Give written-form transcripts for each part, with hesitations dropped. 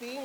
3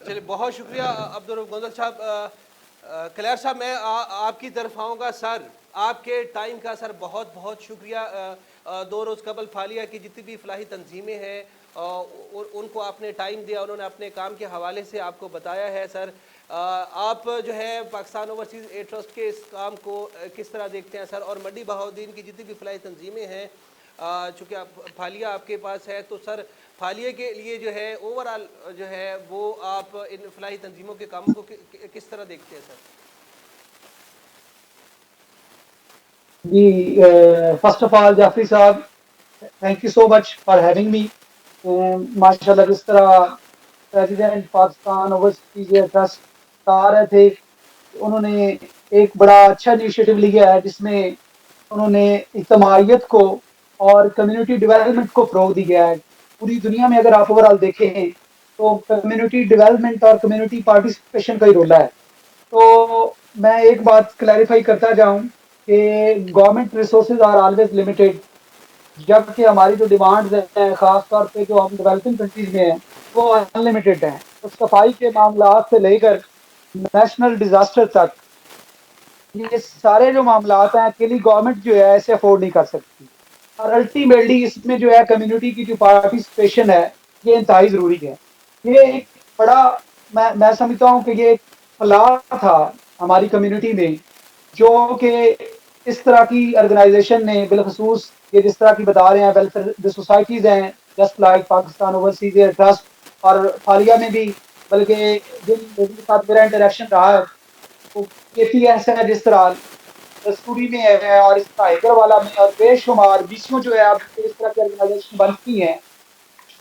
چلیے بہت شکریہ عبدالرؤف گوندل صاحب. کلیئر صاحب میں آپ کی طرف آؤں گا. سر آپ کے ٹائم کا سر بہت بہت شکریہ. 2 روز قبل فعالیہ کی جتنی بھی فلاحی تنظیمیں ہیں ان کو آپ نے ٹائم دیا, انہوں نے اپنے کام کے حوالے سے آپ کو بتایا ہے. سر آپ جو ہے پاکستان اوورسیز ایڈ ٹرسٹ کے اس کام کو کس طرح دیکھتے ہیں سر, اور منڈی بہاؤالدین کی جتنی بھی فلاحی تنظیمیں ہیں چونکہ فعالیہ آپ کے پاس ہے, تو سر فعالیہ کے لیے جو ہے اوور آل جو ہے وہ آپ ان فلاحی تنظیموں کے کاموں کو کس طرح دیکھتے ہیں sir? G first of all Jafri صاحب thank you so much for having me. ماشاء اللہ جس طرح پریزیڈنٹ پاکستان اوورسیز ٹرسٹ بتا رہے تھے, انہوں نے ایک بڑا اچھا انیشیٹو لیا ہے جس میں انہوں نے اجتماعیت کو اور کمیونٹی ڈیولپمنٹ کو فروغ دیا ہے. پوری دنیا میں اگر آپ اوور آل دیکھیں تو کمیونٹی ڈیولپمنٹ اور کمیونٹی پارٹیسپیشن کا ہی رول ہے. تو میں ایک بات کلیریفائی کرتا جاؤں کہ government resources are always limited, جبکہ ہماری جو ڈیمانڈز ہیں خاص طور پہ جو ہم ڈیولپنگ کنٹریز میں ہیں وہ ان لمیٹیڈ ہیں. تو صفائی کے معاملات سے لے کر نیشنل ڈیزاسٹر تک یہ سارے جو معاملات ہیں اکیلی گورنمنٹ جو ہے ایسے افورڈ نہیں کر سکتی, اور الٹیمیٹلی اس میں جو ہے کمیونٹی کی جو پارٹیسپیشن ہے یہ انتہائی ضروری ہے. یہ ایک بڑا میں سمجھتا ہوں کہ یہ ایک فلاح تھا ہماری کمیونٹی میں جو کہ اس طرح کی آرگنائزیشن نے بالخصوص یہ جس طرح کی بتا رہے ہیں ویلفیئر سوسائٹیز ہیں just like Pakistan overseas air trust اور فعالیہ میں بھی, بلکہ جن لوگوں کے ساتھ میرا انٹریکشن رہا ہے وہ کیفی ایسا ہے جس طرح رسوری میں ہے اور اس طرح حیدر والا میں اور بے شمار بیسوں جو ہے اب اس طرح کی آرگنائزیشن بنتی ہیں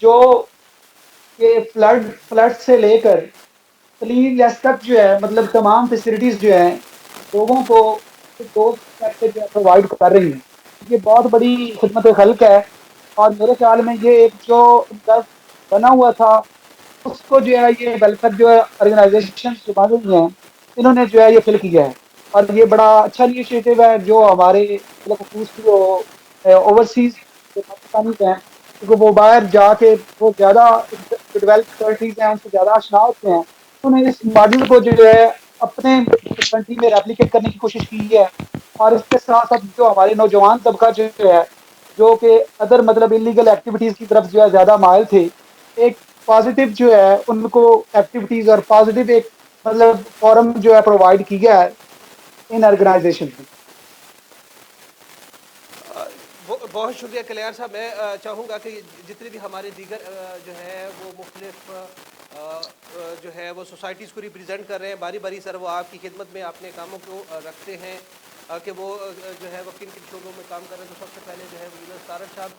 جو کہ فلڈ سے لے کر کلین لیس تک جو ہے مطلب تمام فیسلٹیز جو ہیں لوگوں کو پرووائڈ کر رہی ہیں. یہ بہت بڑی خدمت خلق ہے, اور میرے خیال میں یہ ایک جو بنا ہوا تھا اس کو جو ہے یہ ویلفیئر جو ہے آرگنائزیشن جو بن رہی ہیں انہوں نے جو ہے یہ فل کیا ہے, اور یہ بڑا اچھا انیشیٹو ہے جو ہمارے خصوص جو اوورسیز جو پاکستانی ہیں کیونکہ وہ باہر جا کے وہ زیادہ ڈیولپ کنٹریز ہیں ان سے زیادہ آشنا ہوتے ہیں, انہوں نے اس ماڈل کو جو ہے اپنے کنٹری میں ریپلیکیٹ کرنے کی کوشش کی ہے. اور اس کے ساتھ ساتھ جو ہمارے نوجوان طبقہ جو ہے جو کہ ادر مطلب انلیگل ایکٹیویٹیز کی طرف جو ہے زیادہ مائل تھے, ایک پازیٹیو جو ہے ان کو ایکٹیویٹیز اور پازیٹیو ایک مطلب فورم جو ہے پرووائڈ کی گیا ہے ان آرگنائزیشن میں. بہت شکریہ کلیار صاحب. میں چاہوں گا کہ جتنے بھی ہمارے دیگر جو ہے وہ مختلف جو ہے وہ سوسائٹیز کو ریپریزنٹ کر رہے ہیں باری باری سر وہ آپ کی خدمت میں اپنے کاموں کو رکھتے ہیں کہ وہ جو ہے وہ کن کن شعبوں میں کام کر رہے ہیں. تو سب سے پہلے جو ہے وہ یونس طارق صاحب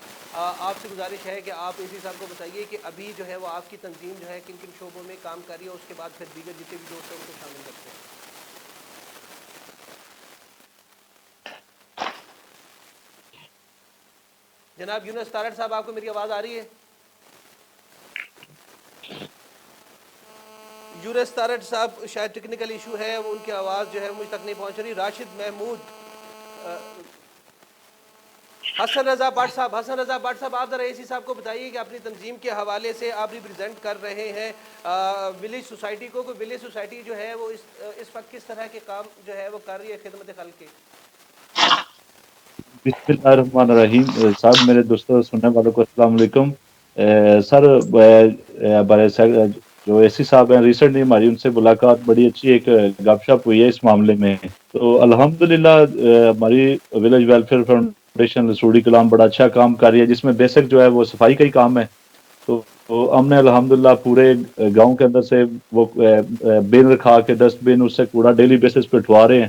آپ سے گزارش ہے کہ آپ اسی صاحب کو بتائیے کہ ابھی جو ہے وہ آپ کی تنظیم جو ہے کن کن شعبوں میں کام کر رہی ہے, اس کے بعد پھر دیگر جتنے بھی دوست ہیں ان کو شامل کرتے ہیں. جناب یونس طارق صاحب آپ کو میری آواز آ رہی ہے؟ یونس طارق صاحب شاید ٹیکنیکل ایشو ہے, وہ ان کی آواز جو ہے مجھ تک نہیں پہنچ رہی. راشد محمود, حسن رضا بٹ صاحب آپ ذرا اسی صاحب کو بتائیے کہ اپنی تنظیم کے حوالے سے آپ ریپرزینٹ کر رہے ہیں ولیج سوسائٹی کو, کوئی ولیج سوسائٹی جو ہے وہ اس وقت کس طرح کے کام جو ہے وہ کر رہی ہے خدمت خلق کے. بسم اللہ الرحمن الرحیم. صاحب میرے دوستوں سننے والوں کو السلام علیکم. سر ہمارے جو اے سی صاحب ہیں ریسنٹلی ہماری ان سے ملاقات بڑی اچھی ایک گپ شپ ہوئی ہے اس معاملے میں. تو الحمدللہ ہماری ولیج ویلفیئر فاؤنڈیشن رسوڑی کلام بڑا اچھا کام کر رہی ہے جس میں بیسک جو ہے وہ صفائی کا ہی کام ہے. تو ہم نے الحمدللہ پورے گاؤں کے اندر سے وہ بن رکھا کے ڈسٹ بن اس سے کوڑا ڈیلی بیسس پہ اٹھوا رہے ہیں,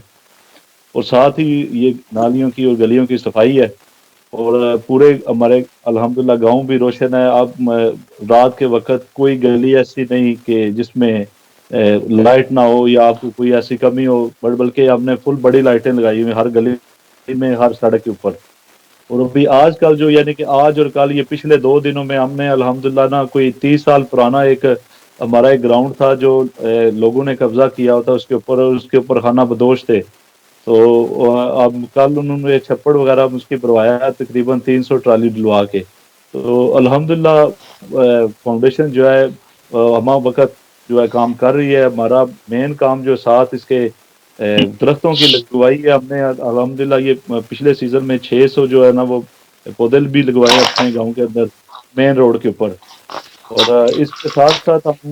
اور ساتھ ہی یہ نالیوں کی اور گلیوں کی صفائی ہے, اور پورے ہمارے الحمدللہ گاؤں بھی روشن ہے. اب رات کے وقت کوئی گلی ایسی نہیں کہ جس میں لائٹ نہ ہو یا آپ کو کوئی ایسی کمی ہو, بلکہ ہم نے فل بڑی لائٹیں لگائی ہوئی ہر گلی میں ہر سڑک کے اوپر. اور ابھی آج کل جو یعنی کہ آج اور کل یہ پچھلے 2 دنوں میں ہم نے الحمدللہ نا کوئی 30 سال پرانا ایک ہمارا ایک گراؤنڈ تھا جو لوگوں نے قبضہ کیا ہوتا, اس کے اوپر خانہ بدوش تھے. تو اب کل انہوں نے چھپڑ وغیرہ اس کی بھروایا ہے تقریباً 300 ٹرالی ڈلوا کے. تو الحمدللہ فاؤنڈیشن جو ہے ہمہ وقت جو ہے کام کر رہی ہے. ہمارا مین کام جو ساتھ اس کے درختوں کی لگوائی ہے. ہم نے الحمدللہ یہ پچھلے سیزن میں 600 جو ہے نا وہ پودے بھی لگوائے اپنے گاؤں کے اندر مین روڈ کے اوپر. اور اس کے ساتھ ساتھ ہم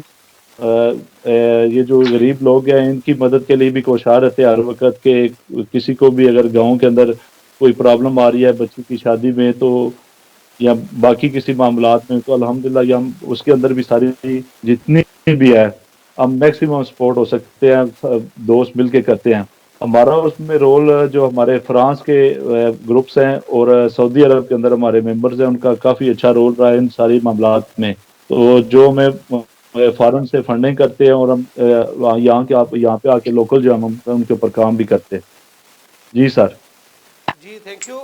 یہ جو غریب لوگ ہیں ان کی مدد کے لیے بھی کوشاں رہتے ہیں ہر وقت کہ کسی کو بھی اگر گاؤں کے اندر کوئی پرابلم آ رہی ہے بچی کی شادی میں تو یا باقی کسی معاملات میں تو الحمدللہ یہ ہم اس کے اندر بھی ساری جتنی بھی ہے ہم میکسیمم سپورٹ ہو سکتے ہیں دوست مل کے کرتے ہیں. ہمارا اس میں رول جو ہمارے فرانس کے گروپس ہیں اور سعودی عرب کے اندر ہمارے ممبرز ہیں ان کا کافی اچھا رول رہا ہے ان ساری معاملات میں. تو جو میں فارن سے فنڈنگ کرتے ہیں اور ہم یہاں پہ آ کے لوکل جو ہم ان کے اوپر کام بھی کرتے ہیں. جی سر. جی تھینک یو.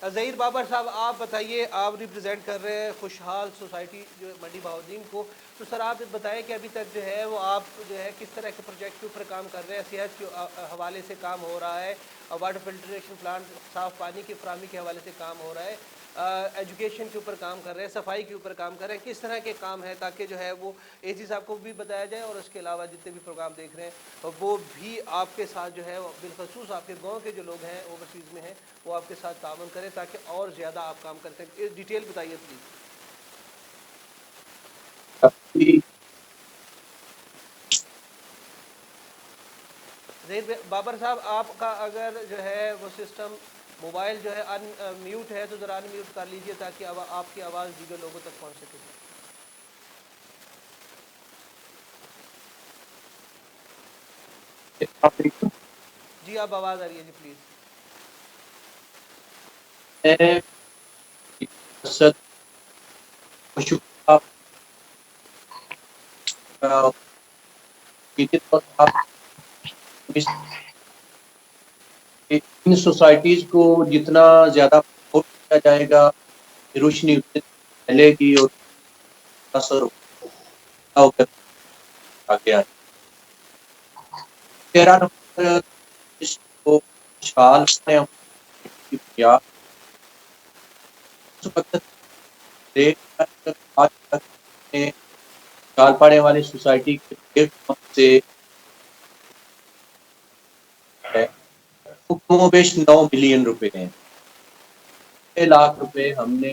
ظہیر بابر صاحب آپ بتائیے, آپ ریپرزینٹ کر رہے ہیں خوشحال سوسائٹی جو منڈی بہاؤالدین کو, تو سر آپ بتائیں کہ ابھی تک جو ہے وہ آپ جو ہے کس طرح کے پروجیکٹ کے اوپر کام کر رہے ہیں. صحت کے حوالے سے کام ہو رہا ہے, واٹر فلٹریشن پلانٹ صاف پانی کی فراہمی کے حوالے سے کام ہو رہا ہے, ایجوکیشن کے اوپر کام کر رہے ہیں, صفائی کے اوپر کام کر رہے ہیں, کس طرح کے کام ہیں تاکہ جو ہے وہ اے سی صاحب کو بھی بتایا جائے اور اس کے علاوہ جتنے بھی پروگرام دیکھ رہے ہیں وہ بھی آپ کے ساتھ جو ہے بالخصوص آپ کے گاؤں کے جو لوگ ہیں اوورسیز میں ہیں وہ آپ کے ساتھ تعاون کریں تاکہ اور زیادہ آپ کام کر سکیں. ڈیٹیل بتائیے پلیز. ظہیر بابر صاحب آپ کا اگر جو ہے وہ سسٹم موبائل جو ہے ان میوٹ ہے تو ذرا ان میوٹ کر لیجئے تاکہ آپ کی آواز دیگر لوگوں تک پہنچ سکے. جی آپ آواز آ رہی ہے جی پلیز. ان سوسائٹیز کو جتنا زیادہ سپورٹ کیا جائے گا روشنی پھیلے گی اور اثر آگے آئے. 13 نمبر اس کو خوشحال اس وقت چال پاڑے والی سوسائٹی کے سے کم و بیش 9 ملین روپے ہیں. 6 لاکھ روپے ہم نے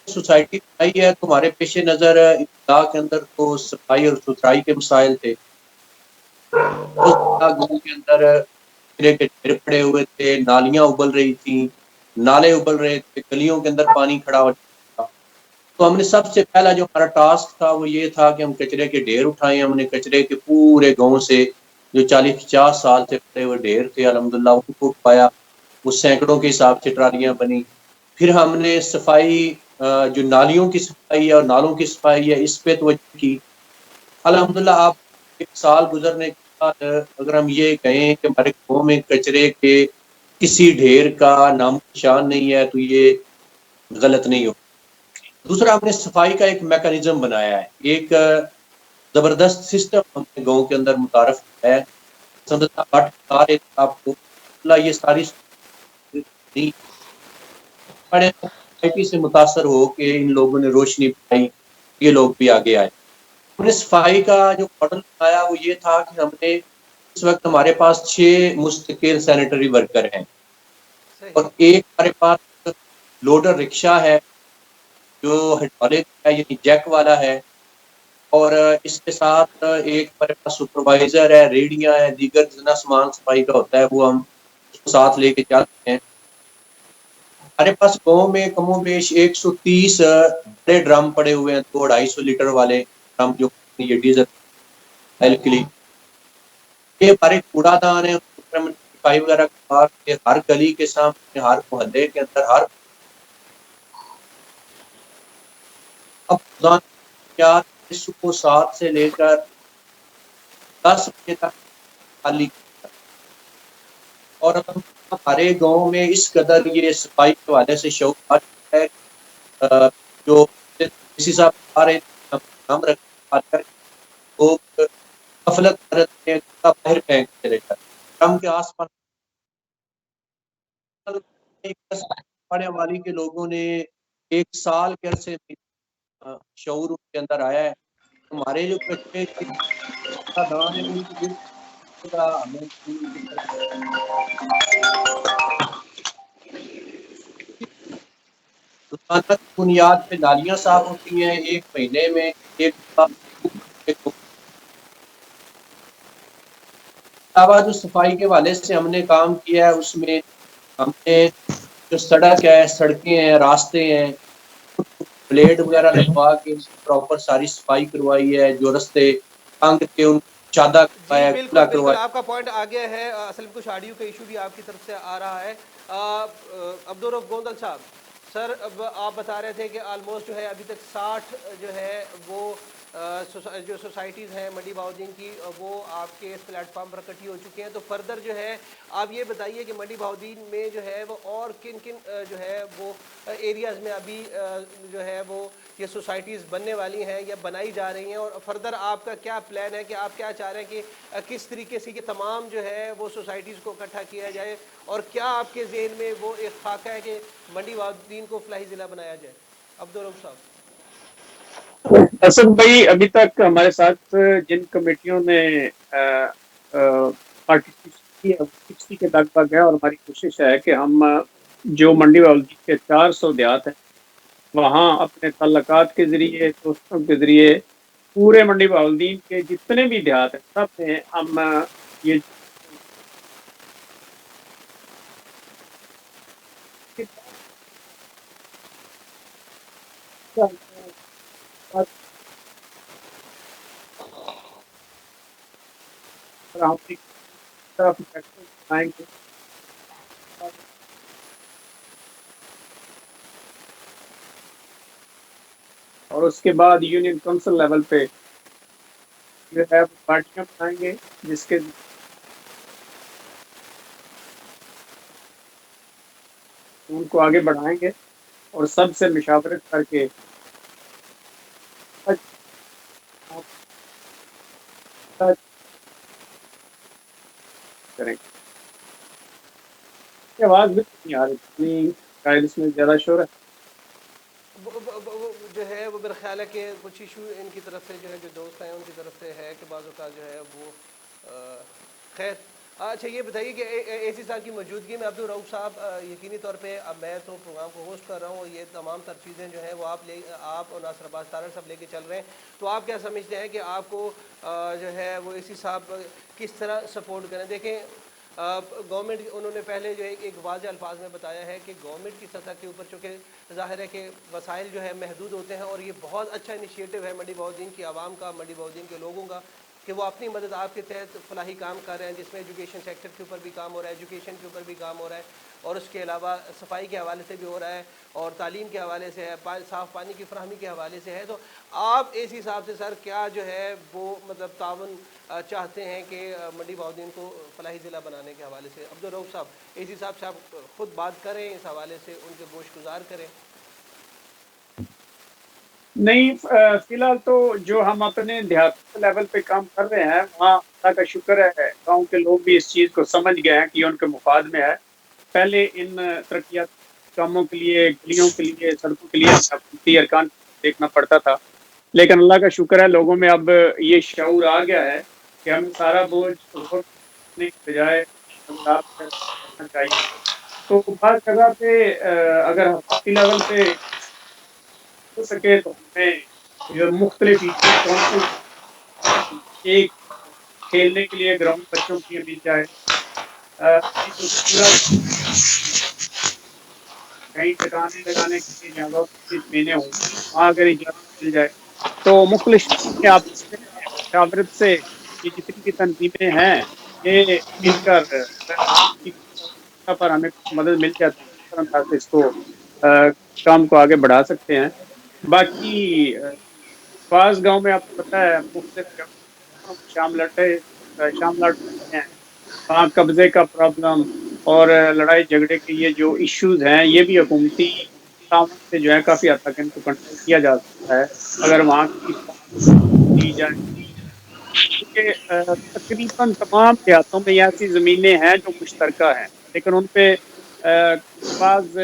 سوسائٹی بنائی ہے. تمہارے پیش نظر ابتدا کے اندر تو صفائی اور ستھرائی کے مسائل تھے. اس گاؤں کے اندر کچرے کے ڈھیر پڑے ہوئے تھے, نالیاں ابل رہی تھیں, نالے ابل رہے تھے, گلیوں کے اندر پانی کھڑا ہوا تھا. تو ہم نے سب سے پہلا جو ہمارا ٹاسک تھا وہ یہ تھا کہ ہم کچرے کے ڈھیر اٹھائیں. ہم نے کچرے کے پورے گاؤں سے جو 40-50 سال سے پڑے ہوئے ڈھیر تھے الحمدللہ ان کو اٹھایا. وہ سینکڑوں کے حساب سے ٹرالیاں بنی. پھر ہم نے صفائی جو نالیوں کی صفائی ہے اور نالوں کی صفائی ہے اس پہ توجہ کی. الحمدللہ آپ 1 سال گزرنے کے بعد اگر ہم یہ کہیں کہ ہمارے گاؤں میں کچرے کے کسی ڈھیر کا نام نشان نہیں ہے تو یہ غلط نہیں ہو. دوسرا ہم نے صفائی کا ایک میکانزم بنایا ہے, ایک زبردست سسٹم ہم نے گاؤں کے اندر متعارف ہے. آپ کو یہ ساری سوسائٹی سے متاثر ہو کہ ان لوگوں نے روشنی پائی, یہ لوگ بھی آگے آئے. ہم نے صفائی کا جو ماڈل بنایا وہ یہ تھا کہ ہم نے اس وقت ہمارے پاس 6 مستقل سینیٹری ورکر ہیں اور صحیح. ایک ہمارے پاس لوڈر رکشہ ہے جو ہائیڈرولک ہے یعنی جیک والا ہے, اور اس کے ساتھ ایک ہمارے پاس سپروائزر ہے, ریڑیاں ہیں, دیگر جتنا سامان صفائی کا ہوتا ہے وہ ہم اس کو ساتھ لے کے چلتے ہیں. ہمارے پاس گاؤں میں کم و بیش 130 بڑے ڈرم پڑے ہوئے ہیں, 200-250 لیٹر والے ڈرم جو یہ ڈیزل کے لیے. یہ ہمارے کوڑا دان ہے, صفائی وغیرہ ہر گلی کے سامنے, ہر محلے کے اندر, ہر صبح 7 سے لے کر 10 بجے تک خالی. اور ہمارے گاؤں میں اس قدر یہ صفائی کے حوالے سے شوق آ چکا ہے جو کسی صاحب آ رہے ہیں نام رکھ لوگ غفلت کرتے ہیں, باہر پھینک چلے جاتے ہیں. ہم کے آس پاس پڑنے والی کے لوگوں نے 1 سال کے عرصے میں شعور ان کے اندر آیا ہے. ہمارے جو بچے دان ہے ان کی ہمیں روزانہ کی بنیاد پہ نالیاں صاف ہوتی ہیں. ایک مہینے میں ایک علاوہ جو صفائی کے حوالے سے ہم نے کام کیا ہے اس میں ہم نے جو سڑک ہے, سڑکیں ہیں, راستے ہیں, بلیڈ وغیرہ لگوا کے پراپر ساری صفائی کروائی ہے. جو رستے تنگ تھے ان کو چادہ جی کروایا, بالکل کھلا بالکل کروایا. آپ کا پوائنٹ آ گیا ہے. اصل میں کچھ آڈیو کا ایشو بھی آپ کی طرف سے آ رہا ہے. عبدالرؤف گوندل صاحب, سر اب آپ بتا رہے تھے کہ آلموسٹ جو ہے ابھی تک 60 جو ہے وہ جو سوسائٹیز ہیں منڈی بہاؤدین کی وہ آپ کے اس پلیٹ فارم پر اکٹھی ہو چکی ہیں. تو فردر جو ہے آپ یہ بتائیے کہ منڈی بہاؤدین میں جو ہے وہ اور کن کن جو ہے وہ ایریاز میں ابھی جو ہے وہ یہ سوسائٹیز بننے والی ہیں یا بنائی جا رہی ہیں, اور فردر آپ کا کیا پلان ہے کہ آپ کیا چاہ رہے ہیں کہ کس طریقے سے کہ تمام جو ہے وہ سوسائٹیز کو اکٹھا کیا جائے, اور کیا آپ کے ذہن میں وہ ایک خاکہ ہے کہ منڈی بہاؤدین کو فلاحی ضلع بنایا جائے؟ عبدالرؤف صاحب. اسد بھائی, ابھی تک ہمارے ساتھ جن کمیٹیوں نے پارٹیسپیٹ کیا 60 کے لگ بھگ ہے, اور ہماری کوشش ہے کہ ہم جو منڈی بہاؤدین کے 400 دیہات ہیں وہاں اپنے تعلقات کے ذریعے, دوستوں کے ذریعے پورے منڈی بہاؤدین کے جتنے بھی دیہات ہیں سب میں ہم یہ بنائیں گے. اور اس کے بعد یونین کونسل لیول پہ جو ہے پارٹیاں بنائیں گے جس کے ان کو آگے بڑھائیں گے, اور سب سے مشاورت کر کے کریں گے. آواز بھی نہیں آ رہی, شاید اس میں زیادہ شور ہے. جو ہے وہ میرا خیال ہے کہ کچھ ایشو ان کی طرف سے جو ہے جو دوست ہیں ان کی طرف سے ہے کہ بعض اوقات جو ہے وہ خیر. اچھا یہ بتائیے کہ اے سی صاحب کی موجودگی میں عبدالرؤف صاحب یقینی طور پہ اب میں تو پروگرام کو ہوسٹ کر رہا ہوں, یہ تمام تر چیزیں جو ہیں وہ آپ اور ناصر عباس طارق صاحب لے کے چل رہے ہیں, تو آپ کیا سمجھتے ہیں کہ آپ کو جو ہے وہ اے سی صاحب کس طرح سپورٹ کریں؟ دیکھیں گورنمنٹ انہوں نے پہلے جو ایک واضح الفاظ میں بتایا ہے کہ گورنمنٹ کی سطح کے اوپر چونکہ ظاہر ہے کہ وسائل جو ہے محدود ہوتے ہیں, اور یہ بہت اچھا انیشیٹو ہے منڈی بہاؤدین کی عوام کا, منڈی بہاؤدین کے لوگوں کا, کہ وہ اپنی مدد آپ کے تحت فلاحی کام کر رہے ہیں جس میں ایجوکیشن سیکٹر کے اوپر بھی کام ہو رہا ہے, ایجوکیشن کے اوپر بھی کام ہو رہا ہے, اور اس کے علاوہ صفائی کے حوالے سے بھی ہو رہا ہے, اور تعلیم کے حوالے سے ہے, صاف پانی کی فراہمی کے حوالے سے ہے. تو آپ اس حساب سے سر کیا جو ہے وہ مطلب تعاون چاہتے ہیں کہ منڈی بہاؤدین کو فلاحی ضلع بنانے کے حوالے سے؟ عبدالرؤف صاحب اس حساب سے آپ خود بات کریں, اس حوالے سے ان کے گوش گزار کریں. نہیں, فی الحال تو جو ہم اپنے دیہات لیول پہ کام کر رہے ہیں وہاں اللہ کا شکر ہے گاؤں کے لوگ بھی اس چیز کو سمجھ گئے ہیں کہ یہ ان کے مفاد میں ہے. پہلے ان ترقیات کاموں کے لیے, گلیوں کے لیے, سڑکوں کے لیے ارکان دیکھنا پڑتا تھا, لیکن اللہ کا شکر ہے لوگوں میں اب یہ شعور آ گیا ہے کہ ہم سارا بوجھ کرنے کے بجائے کرنا چاہیے. تو بعض جگہ پہ اگر ہفتی لیول پہ ہو سکے تو ہمیں جو مختلف ایک کھیلنے کے لیے گراؤنڈ بچوں کے لیے مل جائے, جو پورا کہیں ٹھکانے لگانے کے لیے جگہ زمینیں ہوں وہاں اگر اجازت مل جائے تو مختلف آپس میں مشاورت سے یہ جتنی بھی تنظیمیں ہیں یہ مل کر پر ہمیں کچھ مدد مل جاتی ہے, اس طرح سے اس کو کام کو آگے بڑھا سکتے ہیں. باقی بعض گاؤں میں آپ کو پتہ ہے مختلف شاملٹ ہیں, وہاں قبضے کا پرابلم اور لڑائی جھگڑے کے یہ جو ایشوز ہیں یہ بھی حکومتی تعاون سے جو ہے کافی حد تک ان کو کنٹرول کیا جا سکتا ہے اگر وہاں کی دی جائے. کیونکہ تقریباً تمام دیہاتوں میں ایسی زمینیں ہیں جو مشترکہ ہیں, لیکن ان پہ بعض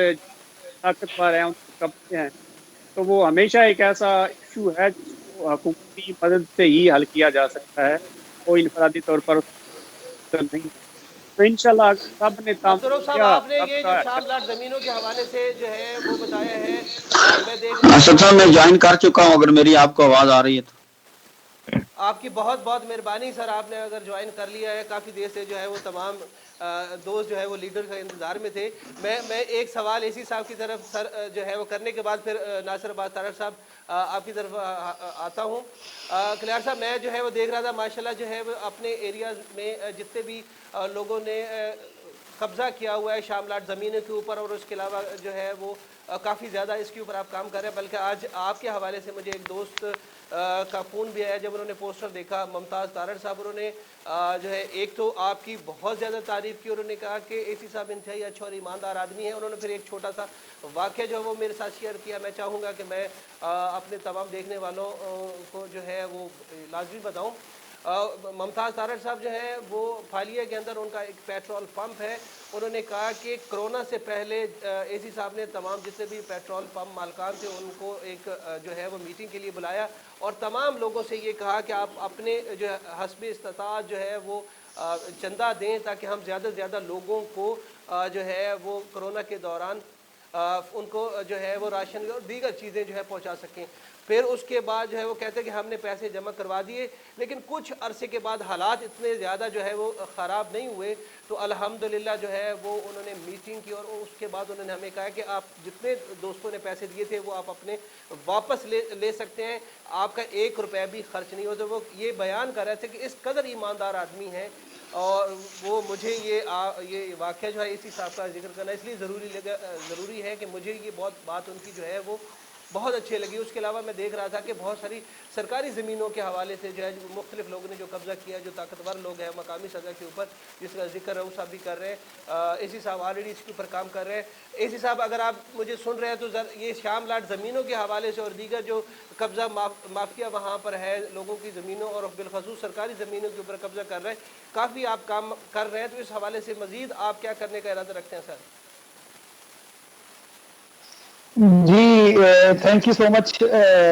طاقتور ہیں ان کے قبضے ہیں, تو وہ ہمیشہ ایک ایسا ایشو ہے جس کو حکومتی مدد سے ہی حل کیا جا سکتا ہے، کوئی انفرادی طور پر نہیں ہے۔ تو انشاءاللہ اگر سب نے عبدالرؤف تعاون صاحب، کیا، آپ نے سب یہ جو کا شام لاٹ زمینوں کے حوالے سے جو ہے وہ بتایا ہے، میں دیکھ رہا اسد تھا صاحب میں کہ جوائن کر چکا ہوں، اگر میری آپ کو آواز آ رہی ہے تو۔ آپ کی بہت بہت مہربانی سر، آپ نے اگر جوائن کر لیا ہے، کافی دیر سے جو ہے وہ تمام دوست جو ہے وہ لیڈر کا انتظار میں تھے۔ میں ایک سوال اے سی صاحب کی طرف سر جو ہے وہ کرنے کے بعد پھر ناصر عباس طارق صاحب آپ کی طرف آتا ہوں۔ کلیار صاحب، میں جو ہے وہ دیکھ رہا تھا ماشاءاللہ جو ہے وہ اپنے ایریاز میں جتنے بھی لوگوں نے قبضہ کیا ہوا ہے شام لاٹ زمینوں کے اوپر، اور اس کے علاوہ جو ہے وہ کافی زیادہ اس کے اوپر آپ کام کر رہے ہیں، بلکہ آج آپ کے حوالے سے مجھے ایک دوست کا فون بھی آیا جب انہوں نے پوسٹر دیکھا، ممتاز تارڑ صاحب، انہوں نے جو ہے ایک تو آپ کی بہت زیادہ تعریف کی، انہوں نے کہا کہ اے سی صاحب انتہائی اچھا اور ایماندار آدمی ہے۔ انہوں نے پھر ایک چھوٹا سا واقعہ جو ہے وہ میرے ساتھ شیئر کیا، میں چاہوں گا کہ میں اپنے تمام دیکھنے والوں کو جو ہے وہ لازمی بتاؤں۔ ممتاز تارڑ صاحب جو ہیں وہ پھالیہ کے اندر ان کا ایک پیٹرول پمپ ہے، انہوں نے کہا کہ کرونا سے پہلے اے سی صاحب نے تمام جتنے بھی پیٹرول پمپ مالکان تھے ان کو ایک جو ہے وہ میٹنگ کے لیے بلایا، اور تمام لوگوں سے یہ کہا کہ آپ اپنے جو حسب استطاعت جو ہے وہ چندہ دیں تاکہ ہم زیادہ سے زیادہ لوگوں کو جو ہے وہ کرونا کے دوران ان کو جو ہے وہ راشن اور دیگر چیزیں جو ہے پہنچا سکیں۔ پھر اس کے بعد جو ہے وہ کہتے ہیں کہ ہم نے پیسے جمع کروا دیے، لیکن کچھ عرصے کے بعد حالات اتنے زیادہ جو ہے وہ خراب نہیں ہوئے، تو الحمدللہ جو ہے وہ انہوں نے میٹنگ کی، اور اس کے بعد انہوں نے ہمیں کہا کہ آپ جتنے دوستوں نے پیسے دیے تھے وہ آپ اپنے واپس لے سکتے ہیں، آپ کا 1 روپے بھی خرچ نہیں ہوتا۔ وہ یہ بیان کر رہے تھے کہ اس قدر ایماندار آدمی ہیں، اور وہ مجھے یہ واقعہ جو ہے اسی صاحب کا ذکر کرنا اس لیے ضروری ہے کہ مجھے یہ بات ان کی جو ہے وہ بہت اچھی لگی۔ اس کے علاوہ میں دیکھ رہا تھا کہ بہت ساری سرکاری زمینوں کے حوالے سے جو ہے مختلف لوگوں نے جو قبضہ کیا ہے، جو طاقتور لوگ ہیں مقامی سطح کے اوپر، جس کا ذکر رؤوف صاحب بھی کر رہے ہیں، اے سی صاحب آلریڈی اس کے اوپر کام کر رہے ہیں۔ اے سی صاحب، اگر آپ مجھے سن رہے ہیں تو یہ شام لاٹ زمینوں کے حوالے سے اور دیگر جو قبضہ مافیا وہاں پر ہے لوگوں کی زمینوں اور بالخصوص سرکاری زمینوں کے اوپر قبضہ کر رہے ہیں، کافی آپ کام کر رہے ہیں، تو اس حوالے سے مزید آپ کیا کرنے کا ارادہ رکھتے ہیں سر؟ جی thank you so much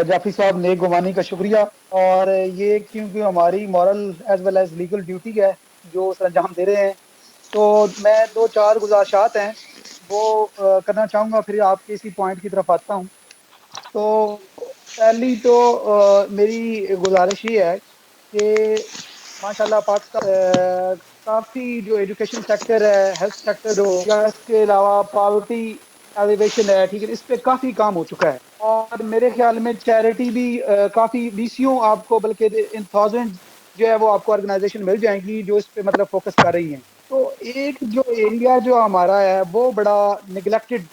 Jafri صاحب، نیک گمانی کا شکریہ۔ اور یہ کیونکہ ہماری moral as well as legal duty ہے جو سر انجام دے رہے ہیں، تو میں 2-4 گزارشات ہیں وہ کرنا چاہوں گا، پھر آپ کے اسی پوائنٹ کی طرف آتا ہوں۔ تو پہلی تو میری گزارش یہ ہے کہ ماشاءاللہ پاکستان کافی جو ایجوکیشن سیکٹر ہے، ہیلتھ سیکٹر ہو، یا اس کے علاوہ پاورٹی ایلیویشن ہے، ٹھیک ہے، اس پہ کافی کام ہو چکا ہے، اور میرے خیال میں چیریٹی بھی کافی BCوں آپ کو بلکہ ان تھاؤزینڈ جو ہے وہ آپ کو آرگنائزیشن مل جائیں گی جو اس پہ مطلب فوکس کر رہی ہیں۔ تو ایک جو ایریا جو ہمارا ہے وہ بڑا نگلیکٹڈ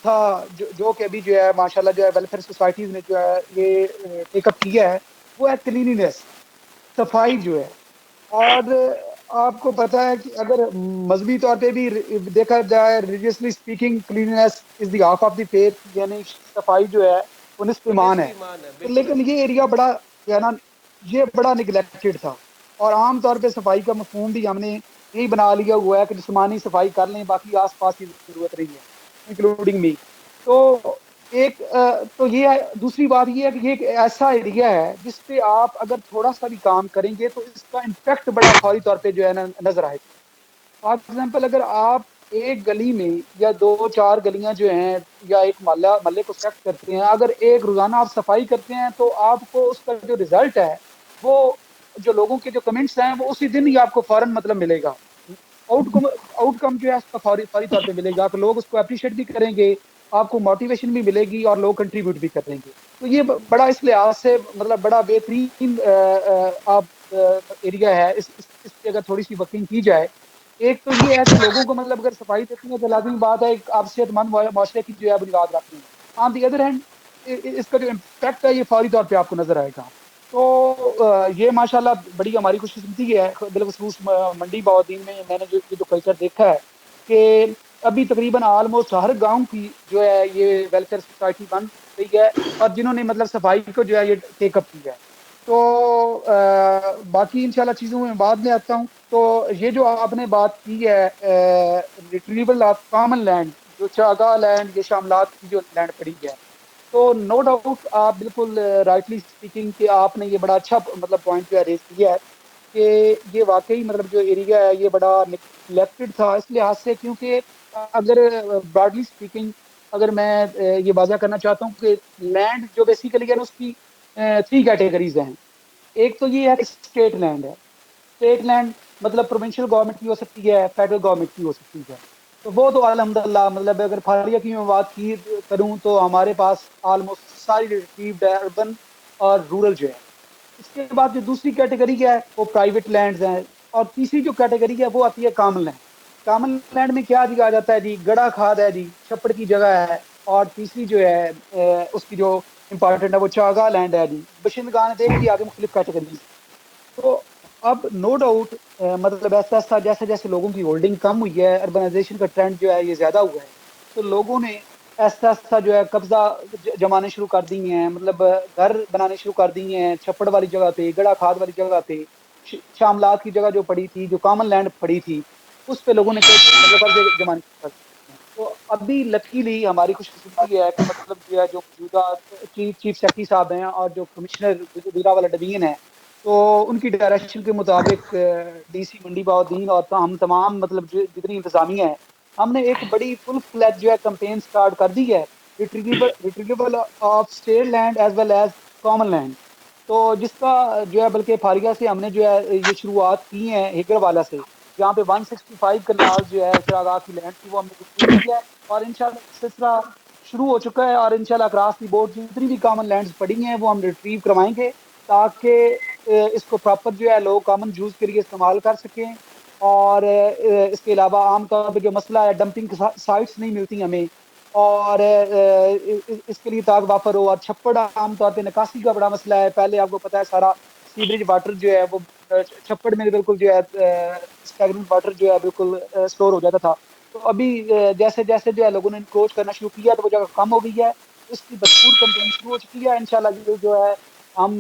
تھا، جو کہ ابھی جو ہے ماشاءاللہ جو ہے ویلفیئر سوسائٹیز نے جو ہے یہ ٹیک اپ کیا ہے، وہ ہے کلینینس، صفائی جو ہے۔ اور آپ کو پتہ ہے کہ اگر مذہبی طور پہ بھی دیکھا جائے، religiously speaking, cleanliness is the half of the faith, یعنی صفائی جو ہے وہ نصف وہ ایمان نصف ہے۔ ایمان ہے، تو بالکل۔ لیکن یہ ایریا بڑا جو ہے نا، یہ بڑا نگلیکٹڈ تھا، اور عام طور پہ صفائی کا مفہوم بھی ہم نے یہی بنا لیا ہوا ہے کہ جسمانی صفائی کر لیں، باقی آس پاس کی ضرورت نہیں ہے، انکلوڈنگ می۔ تو ایک تو یہ ہے۔ دوسری بات یہ ہے کہ یہ ایک ایسا ایریا ہے جس پہ آپ اگر تھوڑا سا بھی کام کریں گے تو اس کا امپیکٹ بڑا فوری طور پہ جو ہے نا نظر آئے گا۔ فار ایگزامپل، اگر آپ ایک گلی میں یا 2-4 گلیاں جو ہیں یا ایک محلے کو سلیکٹ کرتے ہیں، اگر ایک روزانہ آپ صفائی کرتے ہیں تو آپ کو اس کا جو رزلٹ ہے وہ جو لوگوں کے جو کمنٹس ہیں وہ اسی دن ہی آپ کو فوراً مطلب ملے گا، آؤٹ کم جو ہے اس کا فوری طور پہ ملے گا، تو لوگ اس کو اپریشیٹ بھی کریں گے، آپ کو موٹیویشن بھی ملے گی، اور لوگ کنٹریبیوٹ بھی کریں گے۔ تو یہ بڑا اس لحاظ سے مطلب بڑا بہترین آپ ایریا ہے، اس پہ اگر تھوڑی سی ورکنگ کی جائے۔ ایک تو یہ ہے کہ لوگوں کو مطلب اگر صفائی دیکھیں گے تو لازمی بات ہے آپ صحت مند معاشرے کی جو ہے بنیاد رکھتے ہیں۔ آن دی ادر ہینڈ، اس کا جو امپیکٹ ہے یہ فوری طور پہ آپ کو نظر آئے گا۔ تو یہ ماشاءاللہ بڑی ہماری خوش قسمتی ہے، بالخصوص منڈی بہاؤالدین میں میں نے جو کلچر دیکھا ہے کہ ابھی تقریباً آلموسٹ ہر گاؤں کی جو ہے یہ ویلفیئر سوسائٹی بن گئی ہے، اور جنہوں نے مطلب صفائی کو جو ہے یہ ٹیک اپ کیا ہے۔ تو باقی انشاءاللہ چیزوں میں بعد میں آتا ہوں۔ تو یہ جو آپ نے بات کی ہے ریٹریول آف کامن لینڈ، جو چاگا لینڈ، یہ شاملات کی جو لینڈ پڑی ہے، تو نو ڈاؤٹ آپ بالکل رائٹلی اسپیکنگ کہ آپ نے یہ بڑا اچھا مطلب پوائنٹ جو ہے ریز کیا ہے کہ یہ واقعی مطلب جو ایریا ہے یہ بڑا نیگلیکٹڈ تھا اس لحاظ سے، کیونکہ اگر براڈلی اسپیکنگ اگر میں یہ واضح کرنا چاہتا ہوں کہ لینڈ جو بیسیکلی ہے نا اس کی 3 کیٹیگریز ہیں. ایک تو یہ ہے کہ اسٹیٹ لینڈ ہے. اسٹیٹ لینڈ مطلب پروونشل گورنمنٹ کی ہو سکتی ہے، فیڈرل گورنمنٹ کی ہو سکتی ہے. تو وہ تو الحمدللہ مطلب اگر پہاڑیہ کی میں بات کی کروں تو ہمارے پاس آلموسٹ ساری ریٹریوڈ ہے، اربن اور رورل جو ہے. اس کے بعد جو دوسری کیٹیگری ہے وہ پرائیویٹ لینڈز ہیں، اور تیسری جو کیٹیگری ہے وہ آتی ہے کامن لینڈ. کامن لینڈ میں کیا دیا جاتا ہے جی؟ گڑا کھاد ہے جی، چھپڑ کی جگہ ہے، اور تیسری جو ہے اس کی جو امپارٹنٹ ہے وہ چاگا لینڈ ہے جی. بشندگان دیکھ لی آگے مختلف کیٹیگریز. تو اب نو ڈاؤٹ مطلب ایسا ایسا جیسے جیسے لوگوں کی ہولڈنگ کم ہوئی ہے، اربنائزیشن کا ٹرینڈ جو ہے یہ زیادہ ہوا ہے، تو لوگوں نے ایسا ایسا جو ہے قبضہ جمانے شروع کر دی ہیں، مطلب گھر بنانے شروع کر دی ہیں چھپڑ والی جگہ پہ، گڑا کھاد والی جگہ پہ. شاملات کی جگہ جو پڑی تھی، جو کامن لینڈ پڑی تھی، اس پہ لوگوں نے مطلب قبضے جمانے شروع کر دیے ہیں. تو ابھی لکیلی ہماری خوش قسمتی ہے کہ مطلب جو ہے جو موجودہ چیف سیکرٹری صاحب ہیں اور جو کمشنر گجرا والا ڈویژن ہے، تو ان کی ڈائریکشن کے مطابق ڈی سی منڈی بہاؤدین اور ہم تمام مطلب جتنی انتظامیہ ہے، ہم نے ایک بڑی فل فلیج جو ہے کمپین سٹارٹ کر دی ہے، retrieval of state land as well as common land. تو جس کا جو ہے بلکہ فاریہ سے ہم نے جو ہے یہ شروعات کی ہیں ہیگر والا سے، جہاں پہ 165 کنال جو ہے چراگاہ کی لینڈ کی وہ ہم نے ریٹریو کی ہے، اور انشاءاللہ سلسلہ شروع ہو چکا ہے. اور انشاءاللہ اکراس دی بورڈ جتنی بھی کامن لینڈز پڑی ہیں وہ ہم ریٹریو کروائیں گے، تاکہ اس کو پراپر جو ہے لوگ کامن یوز کے لیے استعمال کر سکیں. اور اس کے علاوہ عام طور پہ جو مسئلہ ہے ڈمپنگ سائٹس نہیں ملتی ہمیں، اور اس کے لیے تاغ وافر ہو. اور چھپڑ عام طور پہ نکاسی کا بڑا مسئلہ ہے. پہلے آپ کو پتا ہے سارا سیوریج واٹر جو ہے وہ چھپڑ میں بالکل جو ہے اسٹیگننٹ واٹر جو ہے بالکل اسٹور ہو جاتا تھا. تو ابھی جیسے جیسے جو ہے لوگوں نے انکروچ کرنا شروع کیا تو وہ جگہ کم ہو گئی ہے. اس کی بھرپور کمپین شروع ہو چکی ہے. انشاءاللہ جو ہے ہم